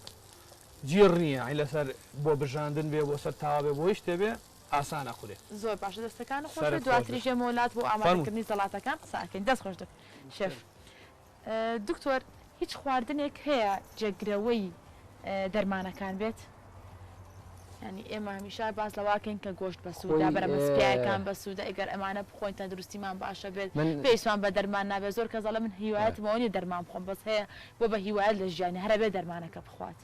گیر نییە ئەی لەسەر بۆ بژاندن بێ بۆ سەر تاوا بێ بۆی شتێ بێ ئاسانە خورێ زۆر باشە دەستەکان خۆش دواتری ژێمۆلات بۆ ئامادەکردنی سەڵاتەکان قساکەین دەست خۆش شێف دکتۆر هیچ خواردنێک هەیە جێگرەوەی دەرمانەکان بێت ینی ئێمە هەمیشە باز لەواکەین کە گۆشت بەسوودا بەرەمەسپیاکان بەسوودا ئەگەر ئەمانە بخۆین تا دروستیمان باشە بێت پێیسوان بە دەرمان نابێت زۆر کەزەڵە من هیوایەتمەوەنی دەرمان بخۆم بەس هەیە بۆ بە هیوایەت لە ژیانی هەرە بێ دەرمانەکە بخوات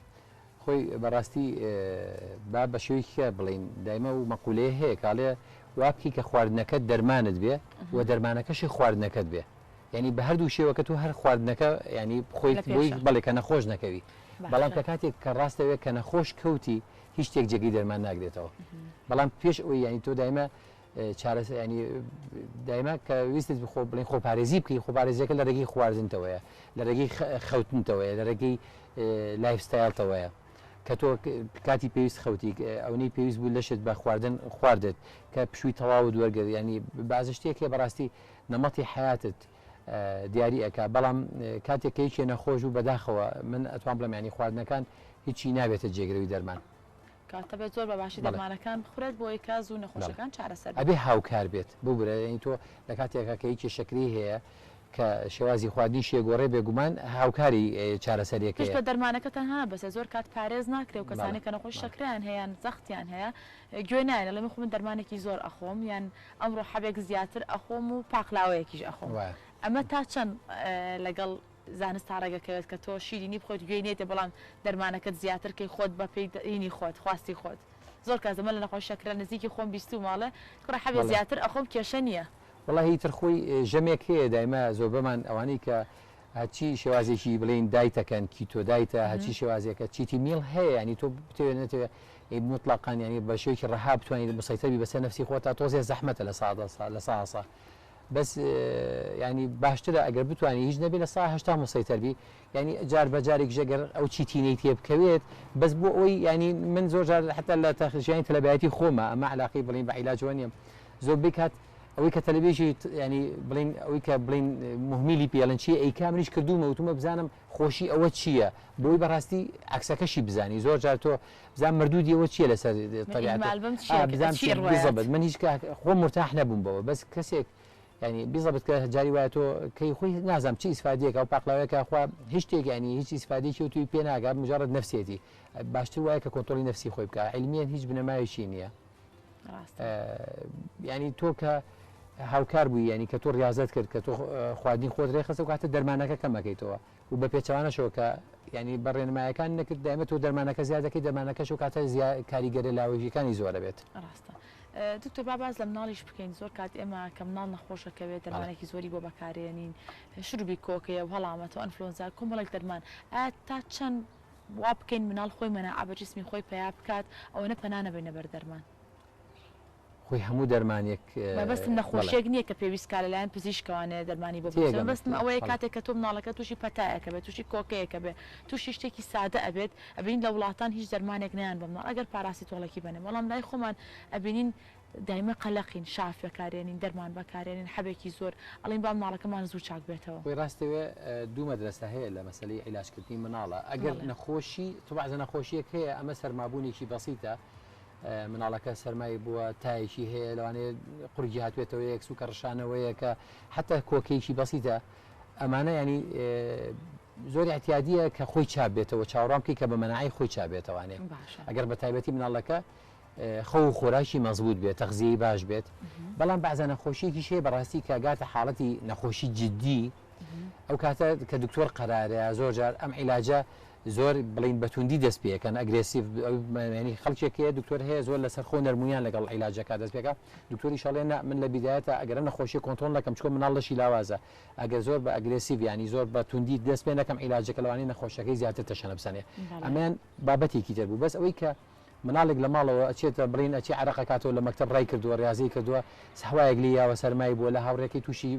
خۆی بەڕاستی با بە شێوەیەکە بڵین دایمە و مەقولەیە هەیە کاڵێ وابکی کە خواردنەکەت دەرمانت بێ و دەرمانەکەشی خواردنەکەت بێ ینی بە هەردوو شێوەکە تو هەر خواردنەکە ینی خۆی بۆی بەڵێ کە نەخۆش نەکەوی بەڵام کە کاتێک کە ڕاستەوێت کە نەخۆش کەوتی هیچ شتێک جێگەی دەرمان ناگرێتەوە بەڵام پێش ئەوی ینی تۆ دایمە چارەسەر ینی دایما کە ویستت بخۆ بڵین خۆپارێزی بکەی خۆپارێزیەکە لە ڕێگەی خواردنتەوەیە لە ڕێگەی خەوتنتەوەیە لە ڕێگەی لایفستایلتەوەیە کە تۆ کاتی پێویست خەوتی ئەوەی پێویست بوو لەشت بە خواردن خواردت کە پشووی تەواو دووەرگرت ینی بازە شتێکێ بەڕاستی نەمەتی حیاتت دیاری ئەکا بەڵام کاتێکیکێ نەخۆش و بەداخەوە من ئەتوان بڵم ینی خواردنەکان هیچی نابێتە جێگرەوەی دەرمان کاتە بێت زۆر بەباشی دەرمانەکان بخورێت بۆی کاز و نەخۆشەکان چارەسەر ئەبێ هاوکار بێت بۆ برێنی تۆ لە کاتێکە کە هیچی شکری هەیە کە شێوازی خواردنی شێگۆڕێ بێگومان هاوکاری چارەسەرێک بە دەرمانەکە تەنها بەسە زۆر کات پارێز ناکرێ و کەسانی کە نەخۆش شکریان هەیەیان زەختیان هەیە گوێ نایە لە من خۆ من دەرمانێکی زۆر ئەخۆم یان ئەمڕۆ حەبێک زیاتر ئەخۆم و پاقلاوەیەکیش ئەخۆم ئەمە تا چەند لەگەڵ زانست تا ڕێگەکەوێت کە تۆ شیرینی بخۆیت گوێنێتە بەڵام دەرمانەکەت زیاتر کەی خۆت بە پێینی خۆت خواستی خۆت زۆر کازەمە لە نەخۆش شەکرە نزیکی خۆم بیست و ماڵە کوڕە حەبێ زیاتر ئەخۆم کێشە نییە وڵی تر خۆی ژەمێک هەیە دایما زۆر بەمان ئەوانەی کە هەچی شێوازێکی بڵین دایتەکەن کیتۆ دایتە هەچی شێوازێکە چیتی میڵ هەیە ینی تۆ بتوێت نەتوێت مطلقان ینی بە شێوکی ڕەها بتوانیت مسەیتەبی بەسەر نفسی خۆتا تۆزێ زەحمەتە لە ساسە بەس ینی باشترە ئەگەر بتوانانی هیچ نەبێت لە ساهشتا مسەیتەبی ینی جار بەجارێک ژەگەر ئەو چیتینەی تێ بکەوێت بەس بۆ ئەوی ینی من زۆر جار حتا لە تەخژیانی تەلەبایەتی خۆمە ئەمە علاقی بڵین بە عیلاجوە نیەم زۆر بکات ئەوەی کە تەلەڤیژی ینی بڵین ئەوەی کە بڵین مهمیلی پێڵەن چیە ئەی کامریش کردومە وتمە بزانم خۆشی ئەوە چییە بۆی بەڕاستی عکسەکەشی بزانی زۆر جار تۆ بزان مردودی ئەوە چییە لەسەر بزەبت من هیچ خۆ مرتاح نەبووم بەوە بەس کەسێک ینی بیزەبت کە جاری وایە تۆ کەی خۆی نازانم چی ئیسفادەیەکە و پاقلاوەیەکە خوا هیچ شتێک ینی هیچ ئیسفادێکی و توی پێ ناگات مجرد نفسێتی باشتر وایە کە کۆنتۆلی نفسی خۆی بکە علمیان هیچ بنەمایشی نییە ینی تۆ کە هاوکار بووی ینی کە تۆ ڕاضت کرد کە تۆ خواردنی خۆت ڕێخست و کاتە دەرمانەکە کەمەکەیتەوە و بە پێچوانەشەوە کە ینی بەڕێنمایەکان نەکرد دایمە تۆ دەرمانەکە زیادەکەی دەرمانەکەش و کاتە کاریگەری لاوێژیەکانی زۆرە بێت ڕاستە دکتۆر باز لە مناڵیش بکەین زۆر کات ئێمە کە مناڵ نەخۆشەکەوێت دەرمانێکی زۆری بۆ بەکارێنین شروعی کۆکەیە و هەڵامەتەوە ئەنفلۆنزا کۆمەڵێک دەرمان تا چەند وا بکەین مناڵ خۆی مەناعە بە جسمی خۆی پیا بکات ئەوە نەپەنا نەبێنە بەر دەرمان خۆی هەموو دەرمانێک بەستم نەخۆشیێک نییە کە پێویست کار لەلایەن پزیشکوانێ دەرمانی بۆ بەستم ئەوەیە کاتێک کە تۆ مناڵەکە تووشی پەتایەکە بێت تووشی کۆکەیەکە بێت تووشی شتێکی سادە ئەبێت ئەبین لە وڵاتان هیچ دەرمانێک نیان بە مناڵ ئەگەر پاراسی تۆڵێکی بنێ بەڵام لای خۆمان ئەبینین دایمە قەلەقین شاف بەکارێنین دەرمان بەکارێنین حەبێکی زۆر ئەڵین با مناڵەکەمان زوو چاک بێتەوە خۆی ڕاستەوێ دوو مەدرسە هەیە لە مەسەلەی عیلاجکردنی مناڵە ئەگەر نەخۆشی تو بەعزە نەخۆشیەک هەیە ئەمە سەرمابوونێکی بەسیتە مناڵەکە سەرمای بووە تایشی هەیە لەوانەیە قورگی هاتوێتەوە یەک سوکە ڕشانەوەیە کە حتا کۆکەیەکی بەسیتە ئەمانە ینی زۆر احتیادیە کە خۆی چابێتەوە چاوەڕامکەی کە بە مەناعی خۆی چابێتەوانێ ئەگەر بە تایبەتی مناڵەکە خەو و خۆراشی مەزبوط بێت تەغذیەی باش بێت بەڵام بەعزە نەخۆشیەکی شەیە بەڕاستی کە گاتە حاڵەتی نەخۆشی جددی ئەو کاتە کە دکتۆر قەرارەیە زۆر جار ئەم عیلاجە زۆر بڵین بەتوندی دەست پێەکەن ئەگرسیڤ ینی خەڵکێکەیە دکتۆر هەیە زۆر لەسەر خۆ نەرمویان لەگەڵ عیلاجەکە دەست پێەکە دکتۆری شەڵێنە من لە بیدایەتە ئەگەر نەخۆشی کۆنتۆل دەکەم چۆن مناڵ لەشی لاوازە ئەگەر زۆر بە ئەگرسیڤ ینی زۆر بە توندی دەست پێ نەکەم عیلاجەکە لەوانی نەخۆشەکەی زیاتر تەشەنە بسەنێ ئەمیان بابەتێکی تر بوو بەس ئەوەی کە مناڵێک لە ماڵەوە ئەچێتە بڵین ئەچی عرەقەکاتەوە لە مەکتەب ڕای کردووە ڕاضی کردووە هەوایەک لیاوە سەرمای بووە لە هاوڕێکی تووشی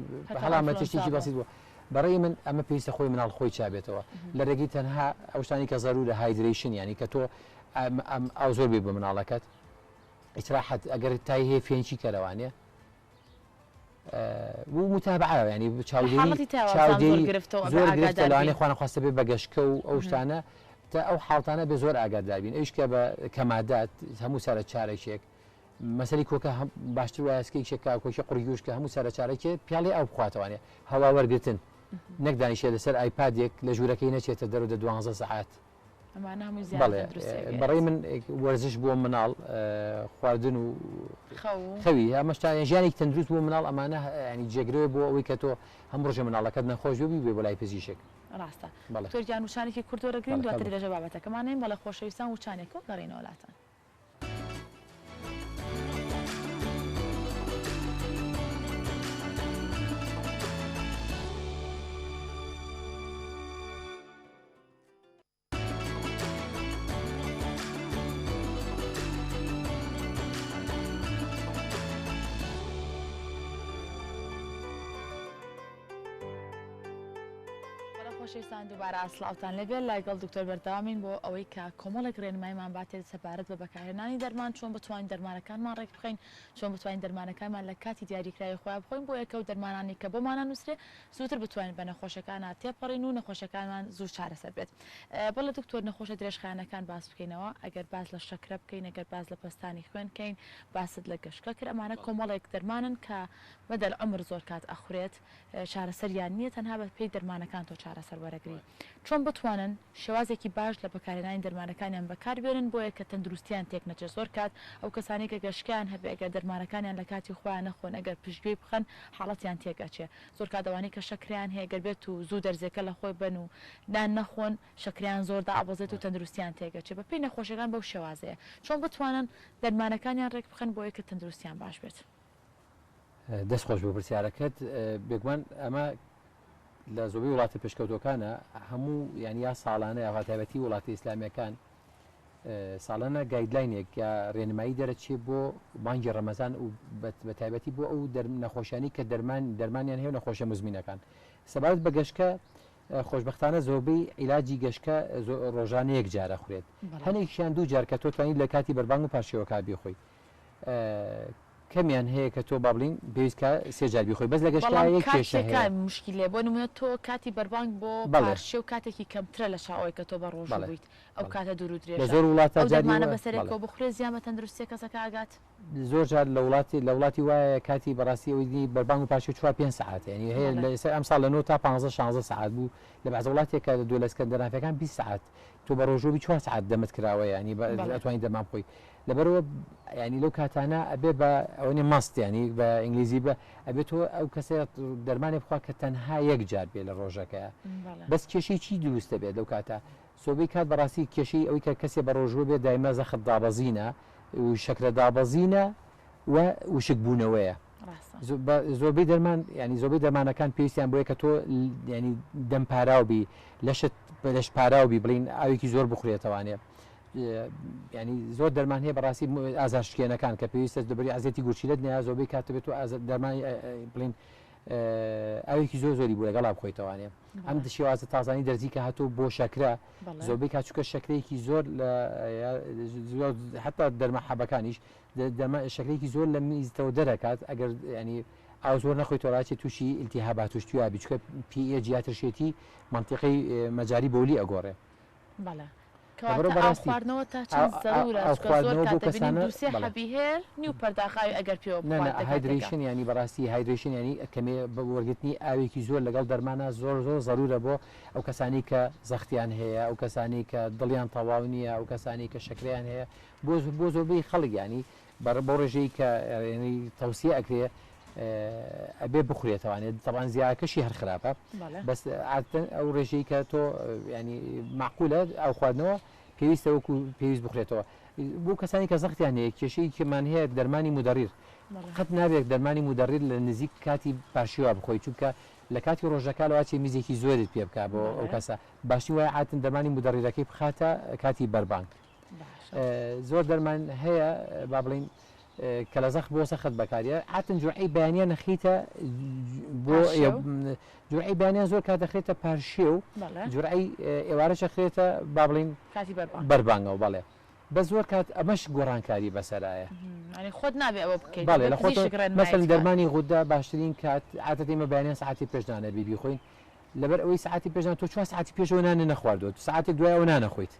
هەڵامەتی شتێکی بەسیت بووە بەڕێی من ئەمە پێویستە خۆی مناڵ خۆی چابێتەوە لە ڕێگەی تەنها ئەو شتانی کە زەرورە هایدرێشن ینی کە تۆ ئەو زۆر بێ بە مناڵەکەت ئیسراحەت ئەگەر تای هەیە فێنچی کەرەوانێ و متابعە ینی چاودێری زۆر گرفتەوانێ خوانەخواستە بێ بەگەشتکە و ئەو شتانە تا ئەو حاڵتانە بێ زۆر ئاگاداربین ئەوش کە بە کەمادات هەموو سارە چارەشێک مەسەری کۆکە باشتر وایسکەی شێکا کۆشی قڕگوشکە هەموو سارە چارەکێت پیاڵی ئەو بخواتەوانێ هەوا وەرگتن نەک دانیشێ لەسەر ئایپادێک لە ژوورەکەی نەچێتە دەرو دە 12 ساعات بەڕێ من وەرزش بۆ مناڵ خواردن و خەوی ئەمەشتا ژیانێک تەندروست بۆ مناڵ ئەمانە ینی جێگرەوە بۆ ئەوەی کە تۆ هەم ڕۆژە مناڵەکەت نەخۆش بێ بێ بۆ لای پزیشک ڕاستە تۆرجان وشانێکی کورتۆرەگرین دواتر لەژە بابەتەکەمانێن بەڵە خۆشەویستان وچانێکەوە گەڕینە وڵاتان خۆشەویستان دووبارە ئاسڵاوتان لەبێت لەگەڵ دکتۆر بەردەوامین بۆ ئەوەی کە کۆمەڵێک ڕێنماییمان باتێت سەبارەت بە بەکارهێنانی دەرمان چۆن بتوانین دەرمانەکانمان ڕێک بخەین چۆن بتوانین دەرمانەکانمان لە کاتی دیاریکراوی خۆیان بخۆین بۆ یەکەوت دەرمانانی کە بۆمانە نووسرێ زووتر بتوانین بە نەخۆشەکانە تێپەڕین و نەخۆشەکانمان زوو چارەسەر بێت. بەڵێ دکتۆر نەخۆشە درێژخایەنەکان باس بکەینەوە ئەگەر باز لە شەکرە بکەین ئەگەر باز لە پەستانی خوێن بکەین باست لە گەشتکە کرد ئەمانە کۆمەڵێک دەرمانن کە بەدەل عمر زۆر کات ئەخورێت چارەسەریان نییە تەنها بە پێی دەرمانەکان تۆ چارەسەر وەرەگری چۆن بتوانن شێوازێکی باش لە بەکارهێنانی دەرمانەکانیان بەکاربێنن بۆیە کە تەندروستیان تێک نەچێت زۆر کات ئەو کەسانی کە گەشتیان هەبێ ئەگەر دەرمانەکانیان لە کاتی خۆیان نەخۆن ئەگەر پشتگوێی بخەن حاڵەتیان تێگەچێ زۆر کاتەوانی کە شەکریان هەیە گەر بێت و زوو دەرزێکە لە خۆی بن و نان نەخۆن شەکریان زۆر دابەزێت و تەندروستیان تێگەچێ بە پێی نەخۆشەکان بەو شێوازەیە چۆن بتوانن دەرمانەکانیان ڕێک بخەن بۆیە کە تەندروستیان باش بێت. دەست خۆش بۆ پرسیارەکەت بێگومان ئەمە لە زۆربەی وڵاتە پێشکەوتەکانە هەموو یان یا ساڵانە یا تایبەتی وڵاتی ئیسلامیەکان ساڵانە گایدلاینێک یا ڕێنمایی دەرەچێ بۆ مانگی ڕەمەزان و بە تایبەتی بۆ ئەو نەخۆشیانی کە دەرمانیان هەیە نەخۆشە مزمینەکان سەبارەت بە گەشتکە خۆشبەختانە زۆربەی عیلاجی گەشتکە ڕۆژانە یەک جارە خوێت هەنێکیان دوو جار کە تۆ توانیت لە کاتی بەربانگ و پاشەوەکە بیخۆی کەمیان هەیە کە تۆ بابلین پێویستکە سێ جار بیخۆی بەس لە گەشتکە یەک کێشە هەیە مشکلێ بۆ نمونە تۆ کاتی بەربانگ بۆ پارشێ و کاتێکی کەمترە لە شاوەی کە تۆ بە ڕۆژ بوویت ئەو کاتە دوور و درێژە زۆر وڵاتە جارمانە بەسەرێکەوە بخورێ زیان بە تەندروستی کەسەکە ئاگات زۆر جار لە وڵاتی وایە کاتی بەڕاستی ئەوی بەربانگ و پاشێ 4-5 ساعت یعنی هەیە ئەم ساڵ لە 9 تا 15-16 ساعت بوو لە بەعزە وڵاتێکە دوو لە ئەسکەندەنافیەکان 20 ساعت تۆ بە ڕۆژۆبی 4 ساعت دەمت کراوە ینی ئەتوانین دەرمان بخۆی لەبەرەوە ینی لەو کاتانە ئەبێ بە ئەوەی ماست ینی بە ئینگلیزی بە ئەبێتەوە ئەو کەسێ دەرمانی بخوا کە تەنها یەک جار بێ لە ڕۆژەکەیە بەس کێشەی چی دروستە بێت لەو کاتە سۆبەی کات بەڕاستی کێشەی ئەوەی کە کەسێ بە ڕۆژوە بێت دایمە زەخت دابەزینە و شەکرە دابەزینە و وشک بوونەوەیە زۆربەی دەرمان ینی زۆربەی دەرمانەکان پێویستیان بۆیە کە تۆ ینی دەم پاراوبی لەش پاراوبی بڵین ئاوێکی زۆر بخورێتەوانێ ینی زۆر دەرمان هەیە بەڕاستی ئازارشکێنەکان کە پێویستە دەبری ئازێتی گوچیلت نیا زۆربەی کاتە بێت و دەرمانی بڵین ئەوێکی زۆری بوو لەگەڵا بخۆیتەوانێ ئەم شێوازە تازانی دەرزی کە هاتوو بۆ شەکرە زۆربەی کاتچووکە شەکرەیەکی زۆر حتا دەرمە حەبەکانیش شەکرەیەکی زۆر لە میزتەوە دەرەکات ئەگەر ینی ئاو زۆر نەخۆی تۆراچێت تووشی ئیلتیهابات توشتیوا بچکە پی جیاترشێتی منطقەی مەجاری بۆلی ئەگۆڕێ خواردنەوە تا چەند زۆر هەیە نیو پەرداخاوی ئەگەر پێوە هایدریشن ینی بەڕاستی هایدریشن ینی کەمێ بە وەرگرتنی ئاوێکی زۆر لەگەڵ دەرمانە زۆر زەرورە بۆ ئەو کەسانی کە زەختیان هەیە ئەو کەسانی کە دڵیان تەواو نییە ئەو کەسانی کە شەکریان هەیە بۆ زۆربەی خەڵک ینی بۆ ڕێژەی کە تەوسیە ئەکرێ ئەبێ بخورێتەوانێت تەوان زیاکەشی هەر خراپە بەس ئەو ڕێژەی کە تۆ ینی معقولە ئەو خواردنەوە پێویستە وەکو پێویست بخورێتەوە بۆ کەسانی کە زەختیان هەیە کێشەی کەمان هەیە دەرمانی مودەڕیر قەت نابێت دەرمانی مودەڕیر لە نزیک کاتی پاشیوە بخۆی چونکە لە کاتی ڕۆژەکە لەواچی میزێکی زۆرت پێ بکە بۆ ئەو کەسە باشی وایە عاتن دەرمانی مودەڕیرەکەی بخاتە کاتی بەربانگ زۆر دەرمان هەیە با بڵین کە لە زەخت بۆ سەخت بەکاریە عاتن جوعی بەیانە نەخیتە بۆ جوعی بەیانیان زۆر کات دەخرێتە پارشێ و جوعی ئێوارەشە خرێتە با بڵین بەربانگەوە بەڵێ بە زۆر کات ئەمەش گۆڕانکاری بەسەرایە خۆت نابێ ئەوە بکەیت بەڵێ لە خۆت مەسەڵ دەرمانی غودا باشترین کات عادەت ئێمە بەیانیان ساعتی پێشدانە بیبی خۆین لەبەر ئەوەی ساعتی پێشدان تۆ 4 ساعتی پێشەوە نانە نەخواردووە ساعتێک دوایەوە نانەخۆیت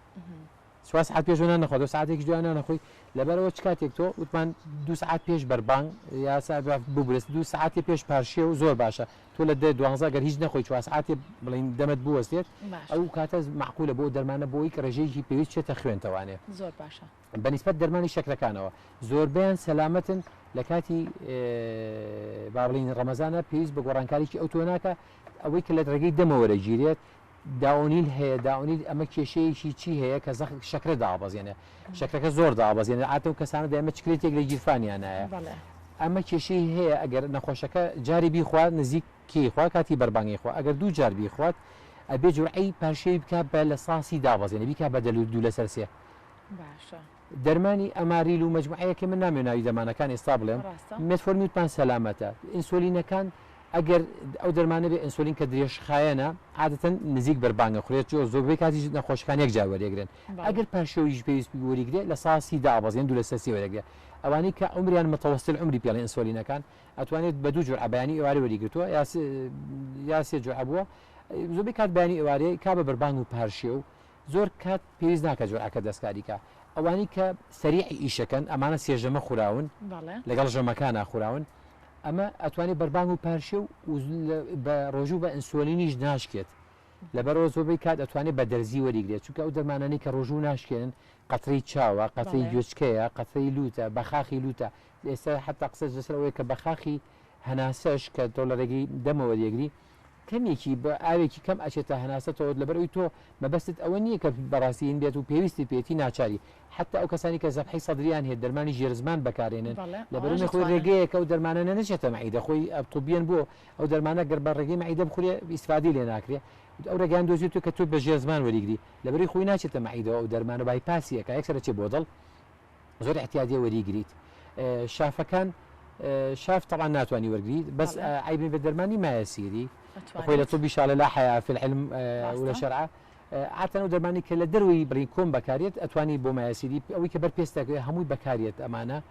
4 ساعت پێشەوە نەخۆیت ساعتێکی دوای نەخۆیت لەبەرەوە چ کاتێک تۆ وتمان 2 ساعت پێش بەربانگ یا ببرست 2 ساعتی پێش پارشێ و زۆر باشە تۆ لە 12 گەر هیچ نەخۆی 4 ساعتی بڵین دەمت بوەستێت ئەو کاتە معقولە بۆ دەرمانە بۆی کە ڕێژەیەکی پێویست چێتە خوێنتەوانێ زۆر باشە بەنسبەت دەرمانی شەکرەکانەوە زۆربیان سەلامەتن لە کاتی با بڵین ڕەمەزانە پێویست بە گۆڕانکاریی ئەو تۆ ناکە ئەوەی کە لە ڕێگەی دەمەوەرە گیرێت داونیل هەیە داونیل ئەمە کێشەیەکی چی هەیە کە شەکرە دابەزێنە شەکرەکە زۆر دابەزێنە ئاتە و کەسانە دەمە چکرێتێک لە گیرفانیانایە ئەمە کێشەی هەیە ئەگەر نەخۆشەکە جاری بیخوات نزیکی خوا کاتی بەربانگی خوا ئەگەر دوو جار بیخوات ئەبێ جوعی پاشەی بکات بە لە ساسی دابەزێنە بیکات بە دوو لەسەر سێ دەرمانی ئەماریل و مەجموعەیەکە من نامێناوی دەمانەکان ئێستا بڵێم مێتفۆرمی وتمان سەلامەتە ئینسۆلینەکان ئەگەر ئەو دەرمانە بێ ئینسولین کە درێژخایەنە عادەتەن نزیک بەربانگە خورێت زۆربەی کاتی نەخۆشەکان یەک جار وەرێگرن ئەگەر پاشەوەیش پێویست وەریگرێت لە ساسی دابەزێن دوو لە سەسی وەرەگرێت ئەوانەی کە عمریان متەوەستل عمری پێڵێن ئینسۆلینەکان ئەتوانێت بە دوو جۆر ئەبیانی ئێوارە وەریگرتووە یا سێ جۆر هەبووە زۆربەی کات بەیانی ئێوارەیە کا بە بەربانگ و پارشێ و زۆر کات پێویست ناکە جۆرەکە دەستکاریکە ئەوانی کە سەریعی ئیشەکەن ئەمانە سێژەمە خوراون لەگەڵ ژەمەکانە خوراون ئەمە ئەتوانێت بەربانگ و پارشێ و بە ڕۆژوو بە ئینسۆلینیش ناشکێت لەبەرەوە زۆربەی کات ئەتوانێت بە دەرزی وەریگرێت چونکە ئەو دەرمانانی کە ڕۆژوو ناشکێنن قەتری چاوە قەتری گوێچکەیە قەتری لوتە بەخاخی لوتە ئێستا حتا قسە لەسەرەوەی کە بەخاخی هەناسەش کە دۆڵەرەگەی دەمەوە دیێگری کەمێکی بە ئاوێکی کەم ئەچێتە هەناسەتەوە لەبەرەوەی تۆ مەبەستت ئەوە نییە کە بەڕاستیین بێت و پێویستی پێێتی ناچاری حتا ئەو کەسانی کە زەبحی سەدریان هێت دەرمانی ژێرزمان بەکارێنن لەبەرەوەی خۆی ڕێگەیەکە و دەرمانە نەچێتە مەعیدە خۆی ئەتوبیان بۆ ئەو دەرمانە گەر بە ڕێگەی مەعیدە بخورێ ئیسفادی لێ ناکرێت ئەو ڕێگەیان دۆزیێت کە تۆ بە ژێرزمان وەریگری لەبەری خۆی ناچێتە مەعیدەوە ئەو دەرمانە بایپاسیەکە یەکسەرە چێ بۆ دڵ زۆر احتیاجی وەریگریت شافەکان شاف طبعا ناتواني ورقري بس عيب في درماني ما يسيري اخوي لطبي شاء لا حياه في العلم ولا شرعه عاده درماني كلا دروي بريكون بكاريت اتواني بو ما يسيري او كبر بيستك هموي بكاريت امانه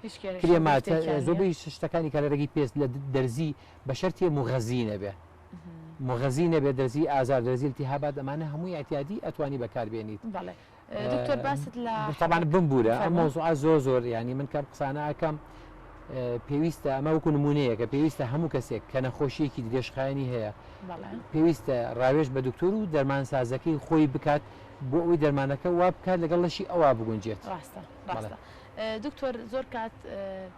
كلمات زوبي اشتكاني كلا رقي بيست درزي بشرتي مغزينه به مغزينه به درزي ازار درزي التهابات امانه هموي اعتيادي اتواني بكار بينيت دكتور باسط لا طبعا بنبوره الموضوع زور يعني من كم قصانا كم پێویستە ئەمە وەکو نمونەیە کە پێویستە هەموو کەسێک کە نەخۆشیەکی درێژخایەنی هەیە پێویستە ڕاوێژ بە دکتۆر و دەرمانسازەکەی خۆی بکات بۆ ئەوی دەرمانەکە وا بکات لەگەڵ لەشی ئەوە بگونجێت ڕاستە دکتۆر زۆر کات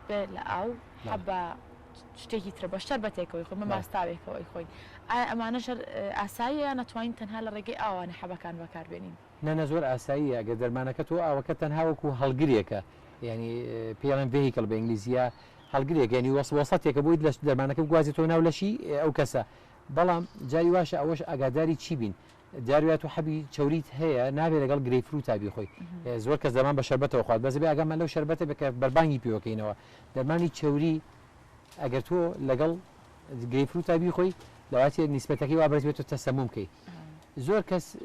بێ لە ئاو حەبە شتێکی ترە بە شەربەتێکەوەی خۆی مەماستاوێکەوەی خۆی ئەمانە شەر ئاساییە ناتوانین تەنها لە ڕێگەی ئاوانە حەبەکان بەکاربێنین نە زۆر ئاساییە ئەگەر دەرمانەکە تۆ ئاوەکە تەنها وەکو هەڵگرێکە يعني بيان فيهيكل بانجليزيه هەڵگرێک ینی وەسەتێکە بۆی لە دەرمانەکە بگوازێتەوە ناو لەشی ئەو کەسە بەڵام جاری واشە ئەوەش ئاگاداری چی بین دیاروات و حەبی چوریت هەیە نابێت لەگەڵ گرەیفروت تابی خۆی زۆر کەس دەمان بە شەربەتەوە خوارد بەس بێ ئاگامان لەو شەربەتە بکە بەربانگی پێوەکەینەوە دەرمانی چوری ئەگەر تۆ لەگەڵ گرەیفروت تابی خۆی لەواتێ نیسبەتەکەی وابرێتێتە تەسەموم بکەیت زۆر کەس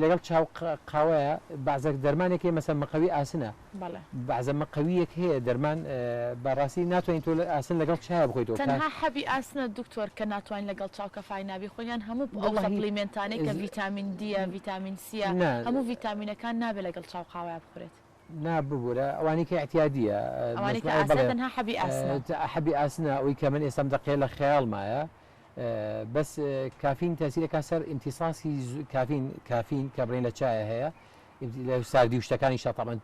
لەگەڵ چاو قاوەیە بەعزە دەرمانێکی مەسەن مەقەوی ئاسنە بەعزە مەقەویەک هەیە دەرمان بەڕاستی ناتوانین تۆ ئاسن لەگەڵ چای بخۆیتەوە تەنها حەبی ئاسنە دکتۆر کە ناتوانین لەگەڵ چاو کەفای نابی خۆیان هەموو ئەو سەپلیمنتانەی کە ڤیتامین دیە ڤیتامین سیە هەموو ڤیتامینەکان نابێت لەگەڵ چاو قاوەیە بخورێت ناببوورە ئەوانی کە احتیادیە ئەوانی کە ئاسنە تەنها حەبی ئاسنە حەبی ئاسنە ئەوی کە من ئێستام دەقێ لە خەیاڵمایە بس كافين تأثير كسر امتصاصي كافين كبرين للشاي هي لو صار دي وشتكاني شا طبعا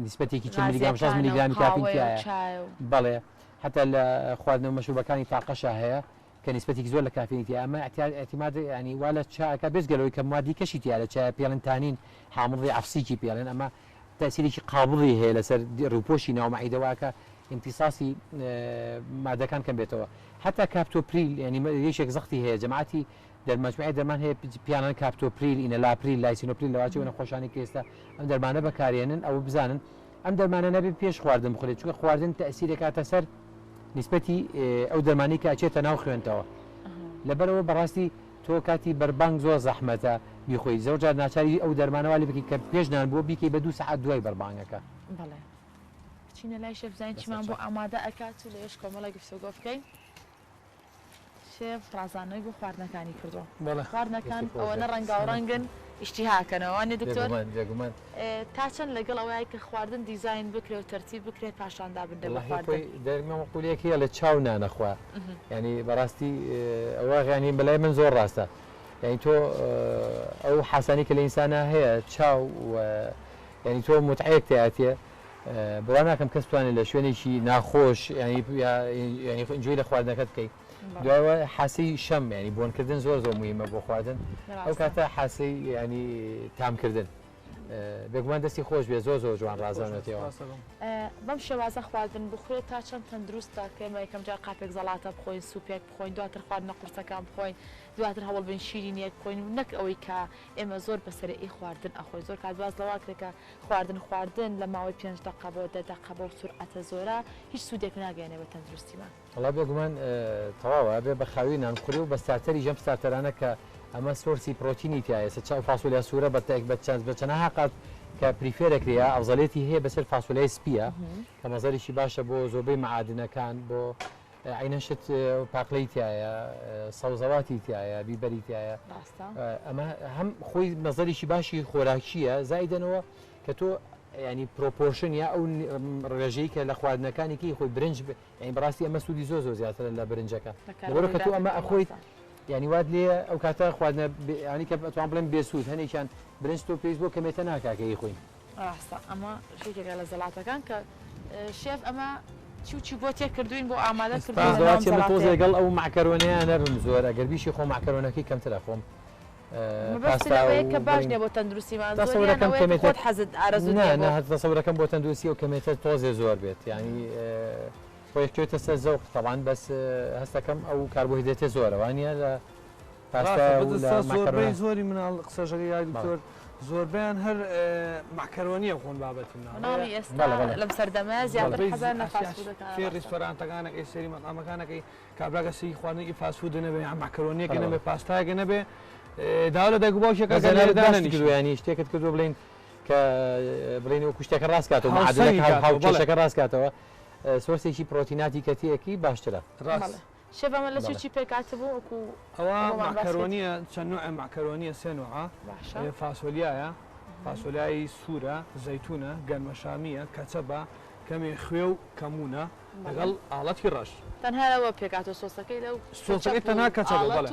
نسبتي كي 10 ملغ 10 ملغ كافين فيها بله حتى اخواننا مشروبه كان طاقشه هي كنسبتي زول لكافين فيها اما اعتماد يعني ولا شاي كبس قالوا كمواد كشتي على شاي بيلن تانين حامضي عفسيكي بيلن اما تاثيري قابضي هي لسر روبوشي نوع معيده واكا امتصاصي ماده كان بيتوا حتى كابتوبريل يعني ليش زختي هي جماعتي در مجموعه درمان هي بيانان كابتوبريل ان لابريل لايسينوبريل لواچو انا خوشاني كيستا ام درمانه بكارينن او بزانن ام درمانه نبي بيش خواردن بخوري چون خواردن تاثير كاتسر نسبتي او درماني كاچه ناو خوينتوا لبرو براستي تو كاتي بربانگ زو زحمته بيخوي زوجا ناچاري او درمانه والي بكي كبيش نان بو بيكي بدو ساعات دوای بربانگكا بله چینە لای شێف زین چمان بۆ ئامادە ئەکات و لەش کۆمەڵی گفتوگۆ بکەین شێف ڕازانەوەی بۆ خواردنەکانی کردووە خواردنەکان ئەوەنە ڕەنگاوڕەنگن ئیشتیهاکەنەوەوانی دکتۆر تا چەند لەگەڵ ئەوەیە کە خواردن دیزاین بکرێت و تەرتیب بکرێت پاشاندا بدە بە خواردن دەرمەقولەیەکی لە چاو نانەخوا ینی بەڕاستی ئەوە ینی بەلای من زۆر ڕاستە یعنی تۆ ئەو حەسانی کە لە ئینسانە هەیە چاو ینی تۆ متعەیەک تایەتە بڕوا ناکەم کەس توانێت لە شوێنێکی ناخۆش ینی ئەنجۆی لە خواردنەکەت بکەیت دوایەوە حاسی شەم ینی بۆنکردن زۆر مهمە بۆ خواردن ئەو کاتە حاسی ینی تامکردن بێگومان دەستی خۆش بێ زۆر جوان ڕازانێتەوە بەم شێوازە خواردن بخورێت تا چەند تەندروستە کە ئێمە یەکەم جار قاپێک زەڵاتە بخۆین سوپێک بخۆین دواتر خواردنە قورسەکان بخۆین دواتر هەوڵ بن شیرینیەک بخۆین و نەک ئەوەی کە ئێمە زۆر بەسەرەی خواردن ئەخۆی زۆر کات باز لەوا کرێکە خواردن لە ماوەی 5 دقه بۆ 10 دقه بۆ سورعەتە زۆرە هیچ سوودێک ناگەێنێ بە تەندروستیمان وڵا بێگومان تەواوە بێ بە خاوی نانخوری و بە ستارتەری ژەم ستارتەرانە کە ئەمە سۆرسی پرۆتینی تایە سەر فاسۆلیا سوورە بە چەندەها قات کە پریفێرەکریا ئەوزەڵێتی هەیە بەسەر فاسۆلای سپیە کە مەزەریشی باشە بۆ زۆربەی معادنەکان بۆ عینەشت پاقلەی تایە سەوزەواتی تایە بیبەری تایە ئەمە هەم خۆی نەزەریشی باشی خۆراکیە زایدنەوە کە تۆ ینی پرۆپۆرشن یا ئەو ڕێژەی کە لە خواردنەکانێکی خۆی برنج بەڕاستی ئەمە سوودی زۆر زیاترە لە برنجەکە لەبەرە کە تۆ ئەمە ئەخۆیت ینی وات لێ ئەو کاتە خواردنە ینی کە توان بڵێن بێسوود هەنێکیان برنج تۆ پێیز بۆ کەمێتە ناکاکەی خۆین ڕاستە ئەمە شتێکە لە زەڵاتەکان کە شێف ئەمە چی بۆ تێک کردوین بۆ ئامادە کردن تۆز لەگەڵ ئەو معکەرۆنەیە نەبم زۆر ئەگەر بیشی خۆ معکەرۆنەکەی کەمترە خۆم کە باش نیە بۆ تەندروستیمان خۆت حەزت ئارەزوو دەسەورەکەم بۆ تەندروستی و کەمێتە تۆزێ زۆر بێت ینی خۆیەکوێتە سەر زەوق تەوان بەس هەستەکەم ئەو کاربۆهیدرێتە زۆرەوانە لە زۆربەی زۆری مناڵ قسەژەکە یای دکتۆر زۆربیان هەر معکەرۆنیە خۆن بابەتی لەم سەردەمە زیاتر حەزان لە فێ ڕێستۆرانتەکانێک سەری مەقامەکانەکەی کابراگەسی خواردنێکی فاسفود نەبێ یا معکەرۆنیەکە نەبێ پاستایەکە نەبێ داوا لە دەگوباوشەکە ینی شتێکت کردو بڵین کە بڵین و کوشتێکە ڕاستکاتەوە معادنەکە ڕاستکاتەوە سۆرسێکی پرۆتیناتی کەتیەکی باشترە ڕاست شێفەمە لە چی پێکاتبوو وەکو ئەوە معکەرۆنیە چەند نوع معکەرۆنیە سێ نوعە فاسۆلیایە فاسۆلیای سوورە زەیتونە گەرمەشامیە کەچەبە کەمێ خوێ و کەمونە لەگەڵ ئاڵەتی ڕەش تەنهاەوە پێکاتۆ سۆسەکەی لەو سۆسەکەی تەنها کەچەبە بەڵێ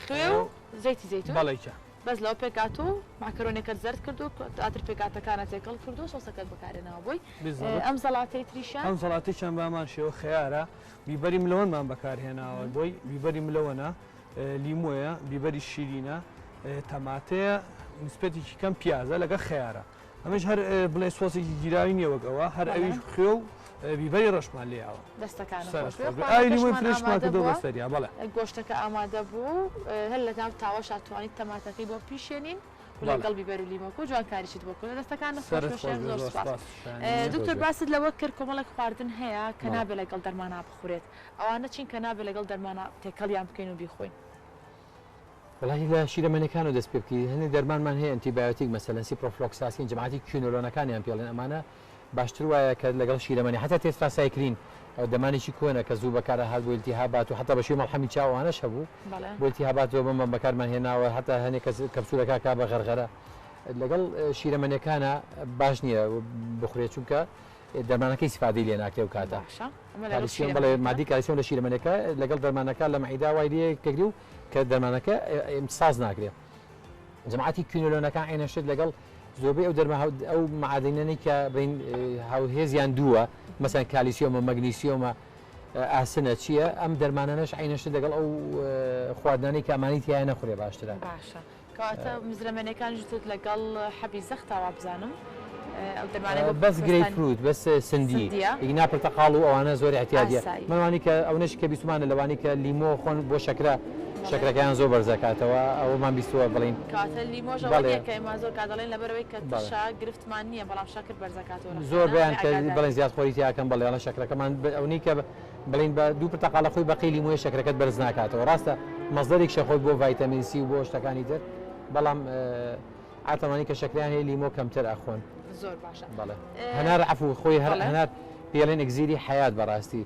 خوێ و زەیتی زەیتون بەڵێکە بەس لەو پێکاتۆ معکەرۆنێکت زرد کردو ئاتر پێکاتەکانە تێکەڵ کردو سۆسەکەت بەکارێنەوە بۆی ئەم زەڵاتەی تریشان ئەم زەڵاتیشان بامان شێوە خەیارە بیبەری ملەوەنمان بەکارهێناوە بۆی بیبەری ملەوەنە لیمۆیە بیبەری شیرینە تەماتەیە نسبەتێکی کەم پیازە لەگە خەیارە ئەمەش هەر بڵێ سۆسێکی گیراوی نیەوەگەوە هەر ئەویش خوێ و بیبەری ڕەشمان لێەوە دەستەکانلیمۆی فرشمان کردو بەسەریا بەڵێ گۆشتەکە ئامادە بوو هەر لە ناو تاوە شاتوانیت تەماتەکەی بۆ پیشێنین لەگەڵ بیبەر و لیمۆکە جوانکاریشت بۆ کردن دەستەکان زۆر سپاس دکتۆر باست لەوە کرد کۆمەڵک خواردن هەیە کە نابێت لەگەڵ دەرمانە بخورێت ئەوانە چین کە نابێت لەگەڵ دەرمانە تێکەڵیان بکەین و بیخۆین وڵی لە شیرەمەنەکان و دەست پێ بکەی هەندێک دەرمانمان هەیە ئەنتیبایۆتیک مەسەلەن سیپرۆفلۆکساسین جەماعەتی کیونۆلۆنەکانیان پێڵێن ئەمانە باشتر وایە کە لەگەڵ شیرەمەنی حتا تێستراسایکلین دەمانێکی کۆنە کە زوو بەکارە هات بۆ التیهابات و حتا بەشوی مەڵحەمی چاوانەش هەبوو بۆ التیهابات زۆر بەمە بەکارمان هێناوە حتا هەنێک کەپسولەکە کا بە غەرغەرە لەگەڵ شیرەمەنەکانە باش نییە بخورێت چونکە دەرمانەکەی سیفادەی لێ ناکرێ و کاتە بڵێ مادی کالیسیۆم لە شیرەمەنەکە لەگەڵ دەرمانەکە لە مەعیدا وای لێ کەگری و کە دەرمانەکە ساز ناکرێت جەماعەتی کیونۆلۆنەکان عینەشت لەگەڵ زۆربەی ئەو دەرمە ئەو معادنانەی کە بین هاوهێزیان دووە مەسەن کالیسیۆمە مەگنیسیۆمە ئاسنە چییە ئەم دەرمانانەش عینەشت لەگەڵ ئەو خواردنانی کە ئەمانی تیایە نەخورێ باشترە باشە کەواتە مزرەمەنەکان جوتت لەگەڵ حەبی زەختاوا بزانم بەس گرەی فروت بەس سندی ئینا پرتەقاڵ و ئەوانە زۆر احتیاجە منوانی کە ئەوەش کە بیسمانە لەوانی کە لیمۆ خۆن بۆ شەکرەکەیان زۆر بەرزەکاتەوە ئەومان بیستوە بڵین زۆر کادەڵێن لەبەرەوەی کە تشا گرفتمان نییە بەڵام شەکر بەرزەکاتەوە زۆر بیان کە بڵێن زیاد خۆری تیاکەم بەڵێڵە شەکرەکەمان ئەوەی کە بڵین بە دوو پرتەقاڵە خۆی بەقی لیمۆی شەکرەکەت بەرز ناکاتەوە ڕاستە مەزدەرێک شەخۆی بۆ ڤایتامین سی و بۆ شتەکانی تر بەڵام ئاتەمانی کە شەکریان هەیە لیمۆ کەمتر ئەخۆن زۆر باشە هەنار عفو خۆی هەنار پێڵێن ئەگزیری حیات بەڕاستی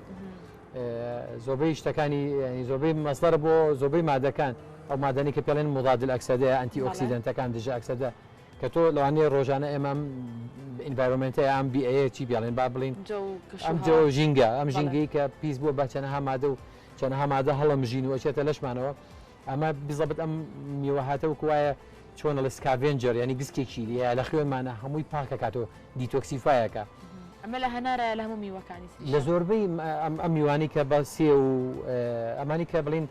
زۆربەی شتەکانی زۆربەی مەسڵەر بۆ زۆربەی مادەکان ئەو مادەنی کە پێڵێن مضاد ئەکسەدەیە ئەنتی ئۆکسیدنتەکان دژە ئەکسەدە کە تۆ لەوانەیە ڕۆژانە ئێمە ئینڤایرۆمنتەیە ئەم BA چی بڵێن با بڵین ئەم جۆ ژینگە ئەم ژینگەی کە پیس بووە بە چەنەها مادە و چەنەها مادە هەڵەمژین و ئەچێتە لەشمانەوە ئەمە بزەبت ئەم میوەهاتە وکو وایە چۆنە لە سکاڤێنجەر ینی گسکێکی لە خوێنمانە هەمووی پاکەکاتەوە دیتۆکسیفایەکە ئەمە لە هەنارە لە هەموو میوەکانی لە زۆربەی ئەم میوانی کە بە سێ و ئەمانی کە بڵین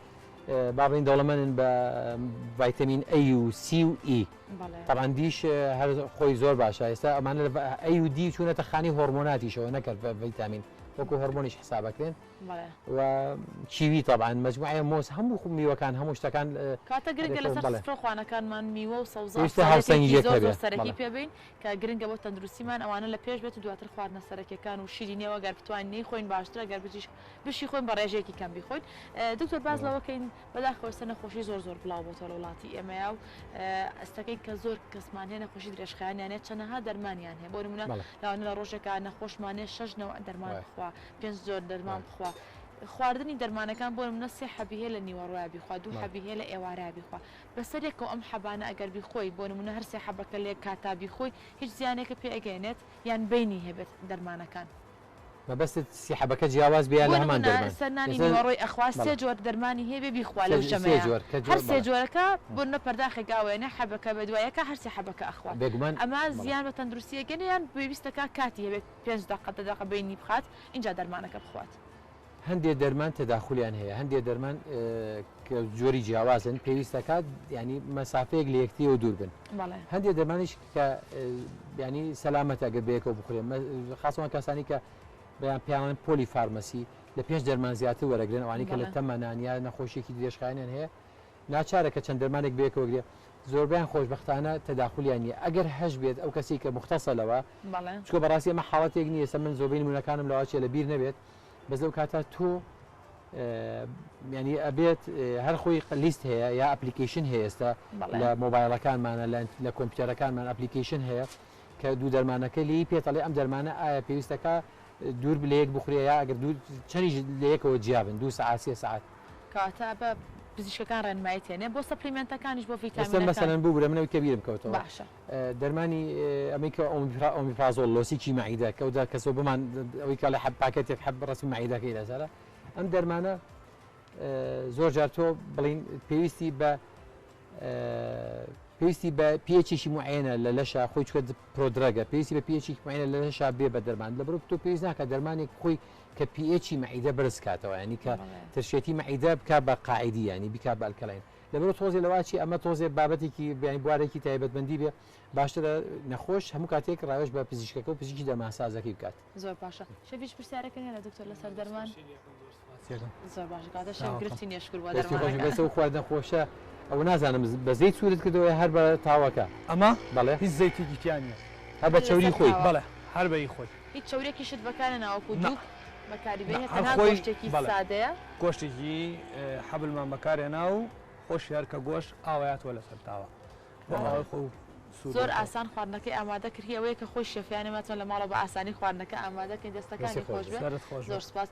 بابڵین دەوڵەمەندن بە ڤایتەمین A و C و E طبعا دیش هەر خۆی زۆر باشە ئێستا ئەمانە A و D چوونەتە خانی هۆرمۆناتیشەوە نەکرد ڤیتامین وەکو هۆرمۆنیش حسابەکرێن و چیوی طبعا مجموعە مۆز هەموو میوەکان هەموو شتەکان کاتە گرنگە لەسەر سفرەخوانەکانمان میوە و سەوزە هەرسەنگی سەرەکی پێبین کە گرنگە بۆ تەندروستیمان ئەوانە لە پێش بێت و دواتر خواردنە سەرەکیەکان و شیرینەوە گەر بتوانین نەیخۆین باشترە گەر بشی خۆین بە ڕێژەیەکی کەم بیخۆین دکتۆر باز لەوەکەین بەداخەوە نەخۆشی زۆر بڵاو بۆتە لە وڵاتی ئێمەیە و ئەستەکەی کە زۆر کەسمان هەیە نەخۆشی درێژخایانیانێت چەندەها دەرمانیان هەیە بۆ نمونە لەوانە لە ڕۆژێکە نەخۆشمانێ 6 نەوە دەرمان بخوا 5 زۆر دەرمان بخوا خواردنی دەرمانەکان بۆ منە سێ حەبی هەیە لە نیوەڕۆیە بیخوا دوو حەبی هەیە لە ئێوارە بیخوا بەسەرێکەوە ئەم حەبانە ئەگەر بیخۆی بۆ نمونە هەر سێ حەبەکە لێ کاتا بیخۆی هیچ زیانێکە پێ ئەگەێنێت یان بینی هەبێت دەرمانەکان مەبەستت سی حەبەکە جیاواز بێ لە هەمان دەرمان سەرنانی نیوەڕۆی ئەخوا سێ جۆر دەرمانی هەیە بێ بیخوا لەو ژەمەیە هەر سێ جۆرەکە بۆ نە پەرداخێک ئاوێنە حەبەکە بە دوایەکە هەر سێ حەبەکە ئەخوا ئەمە زیان بە تەندروستیەکەن یان پێویستەکە کاتی هەبێت 5 دقە بینی بخات اینجا دەرمانەکە بخوات هەندێک دەرمان تەداخولیان هەیە هەندێک دەرمان کە جۆری جیاوازن پێویستەکات ینی مەسافەیەک لە یەکتیەوە دوور بن هەندێک دەرمانیش کە ینی سەلامەتە ئەگەر بەیەکەوە بخورێن خاصەوە کەسانی کە بەیان پیاڵێن پۆلی فارمەسی لە 5 دەرمان زیاتر وەرەگرن ئەوانی کە لە تەمەنانیا نەخۆشیێکی درێژخایەنیان هەیە ناچارە کە چەند دەرمانێک بەیەکەوە گرێ زۆربیان خۆشبەختانە تەداخولیان نیە ئەگەر هەش بێت ئەو کەسی کە مختصە لەوە چکە بەڕاستی ئەمە حاڵەتێک نییە سە من زۆربەی نمونونەکانم لەواچێ لە بیر نەبێت بەس لەو کاتە تۆ ینی ئەبێت هەر خۆی لیست هەیە یا ئەپلیکیشن هەیە ئێستا لە مۆبایلەکانمانە لە کۆمپیوتەرەکانمان ئەپلیکیشن هەیە کە دوو دەرمانەکە لی پێتەڵێ ئەم دەرمانە ئایا پێویستەکە دوور لە یەک بخورێ یا ئەگەر چەندی لە یەکەوە جیابن 2 ساعت 3 ساعت کاتە بە پزیشکەکان ڕێنمایی تێنێ بۆ سەپلیمنتەکانیش بۆ ڤیتامینەکان مەسەلەن بوو برە منەوەی کە بیرم کەوتەوە باشە دەرمانی ئەمریکا ئۆمیپرازۆل لۆسیکی مەعیدە کەودا کەسۆ بمان ئەوەی کە لە حەب پاکێتێک حەب ڕسمی مەعیدەکەی لەسەرە ئەم دەرمانە زۆر جار تۆ بڵین پێویستی بە پێچێکی معێنە لە لەشە خۆی چکە پرۆدرەگە پێویستی بە پێچێکی معێنە لە لەشە بێ بە دەرمان لە بڕ تۆ پێویست ناکە دەرمانێک خۆی کە پێچی مەعیدە بەرز کاتەوە ینی کە ترشێتی مەعیدە بکە بە قاعدی ینی بیکا بە ئەلکەلاین لەبەر تۆزێ لەواچی ئەمە تۆزێ بابەتێکی بیانی بوارێکی تایبەتمەندی بێ باشترە نەخۆش هەموو کاتێک ڕاوێژ بە پزیشکەکە و پزیشکی دەرمانسازەکەی بکات زۆر باشە شەویش پرسیارەکەن لە دکتۆر لەسەر دەرمان زۆر باش کاتە شەوگرتی نێشکر بۆ دەرمان بەسە و خواردن خۆشە ئەو نازانم بەزەی سوورت کردەوە هەر بە تاوەکە ئەمە بەڵێ هیچ زەیتێکی تیانە هەر بە چەوری خۆی بەڵێ هەر بەی خۆی هیچ چەورێکیشت بەکارە ناوەکو دوو بەکاریبێت گۆشتێکی سادەیە گۆشتێکی حەبلمان بەکارێنا و خۆشی هەر کە گۆشت ئاوایەتوە لەسەر تاوە زۆر ئاسان خواردنەکەی ئامادە کردی ئەوەیە کە خۆی شێفیانێمەتەوە لە ماڵە بە ئاسانی خواردنەکە ئامادەکەین دەستەکانی خۆش بێت زۆر سپاس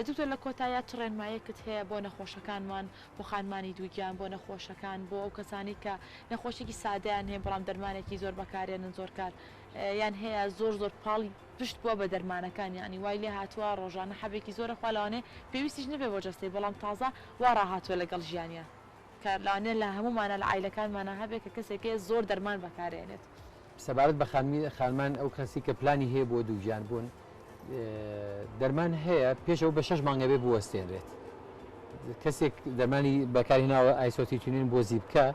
دوکتۆر لە کۆتایە چ ڕێنمایەکت هەیە بۆ نەخۆشەکانمان بۆ خانمانی دووگیان بۆ نەخۆشەکان بۆ ئەو کەسانی کە نەخۆشێکی سادەیان هەیە بەڵام دەرمانێکی زۆر بەکارێنن زۆر کار یان هەیە زۆر پاڵی پشت بووە بە دەرمانەکان ینی وای لێ هاتووە ڕۆژانە حەبێکی زۆرە خوالاوانێ پێویستیش نەبێ بۆ جەستەی بەڵام تازە وا ڕاهاتووە لەگەڵ ژیانیان کارلاوانێ لە هەمومانە لە عیلەکانمانە هەبێت کە کەسێکی زۆر دەرمان بەکارێنێت سەبارەت بە خانمان ئەو کەسی کە پلانی هەیە بۆ دووژیان بوون دەرمان هەیە پێشەوە بە 6 مانگە بێ بوەستێنرێت کەسێک دەرمانی بەکارهێناوە ئایسۆتیتونین بۆ زیبکە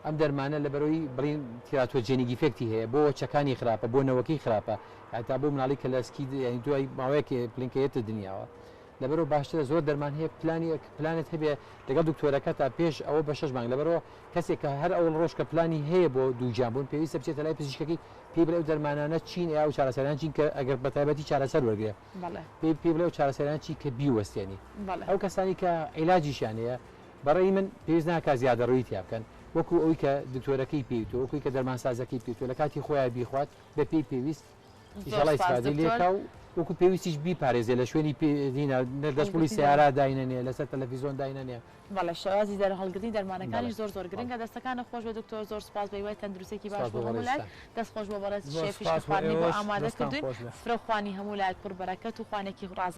ئەم دەرمانە لە بەرەوەی بڵین تیراتۆجێنیگی فێکتی هەیە بۆ چەکانی خراپە بۆ نەوەکەی خراپە هەتا بۆ مناڵی کە لەسکی دوای ماوەیەکی پلینکەیەتە دنیاوە لەبەرەوە باشترە زۆر دەرمان هەیە پلانێت هەبێ لەگەڵ دکتۆرەکە تا پێش ئەوە بە 6 مانگ لەبەرەوە کەسێک کە هەر ئەوڵ ڕۆژ کە پلانی هەیە بۆ دووجان بوون پێویستە بچێتە لای پزیشکەکەی پێی بڵێ و دەرمانانە چین یا و چارەسەریان چین کە ئەگەر بە تایبەتی چارەسەر وەرگێ پێی بڵێ و چارەسەریان چی کە بیوەستێنی ئەو کەسانی کە عیلاجیشیان هەیە بەڕێی من پێویست ناکات زیادە ڕووی تیا بکەن وەکو ئەوی کە دکتۆرەکەی پێیتۆ وەکوی کە دەرمانسازەکەی پێیتۆ لە کاتی خۆیان بیخوات بە پێی پێویست ئیشەڵای استفادەی لێکا و وەکو پێویستیش بیپارێزێ لە شوێنی دەستپۆلی سیارا داینەنێ لەسەر تەلەڤیزۆن داینەنێ بەڵێ شێوازی دەرهەڵگرتنی دەرمانەکانی زۆر گرنگە دەستەکانە خۆش بە دکتۆر زۆر سپاس بە هیوای تەندروستێکی باش بۆ هەموو لای دەست خۆش بۆ بەڕێز شێفیش خواردنی بۆ ئامادە کردوین سفرەخوانی هەموو لایەک پڕ بەرەکەت و خوانێکی ڕاز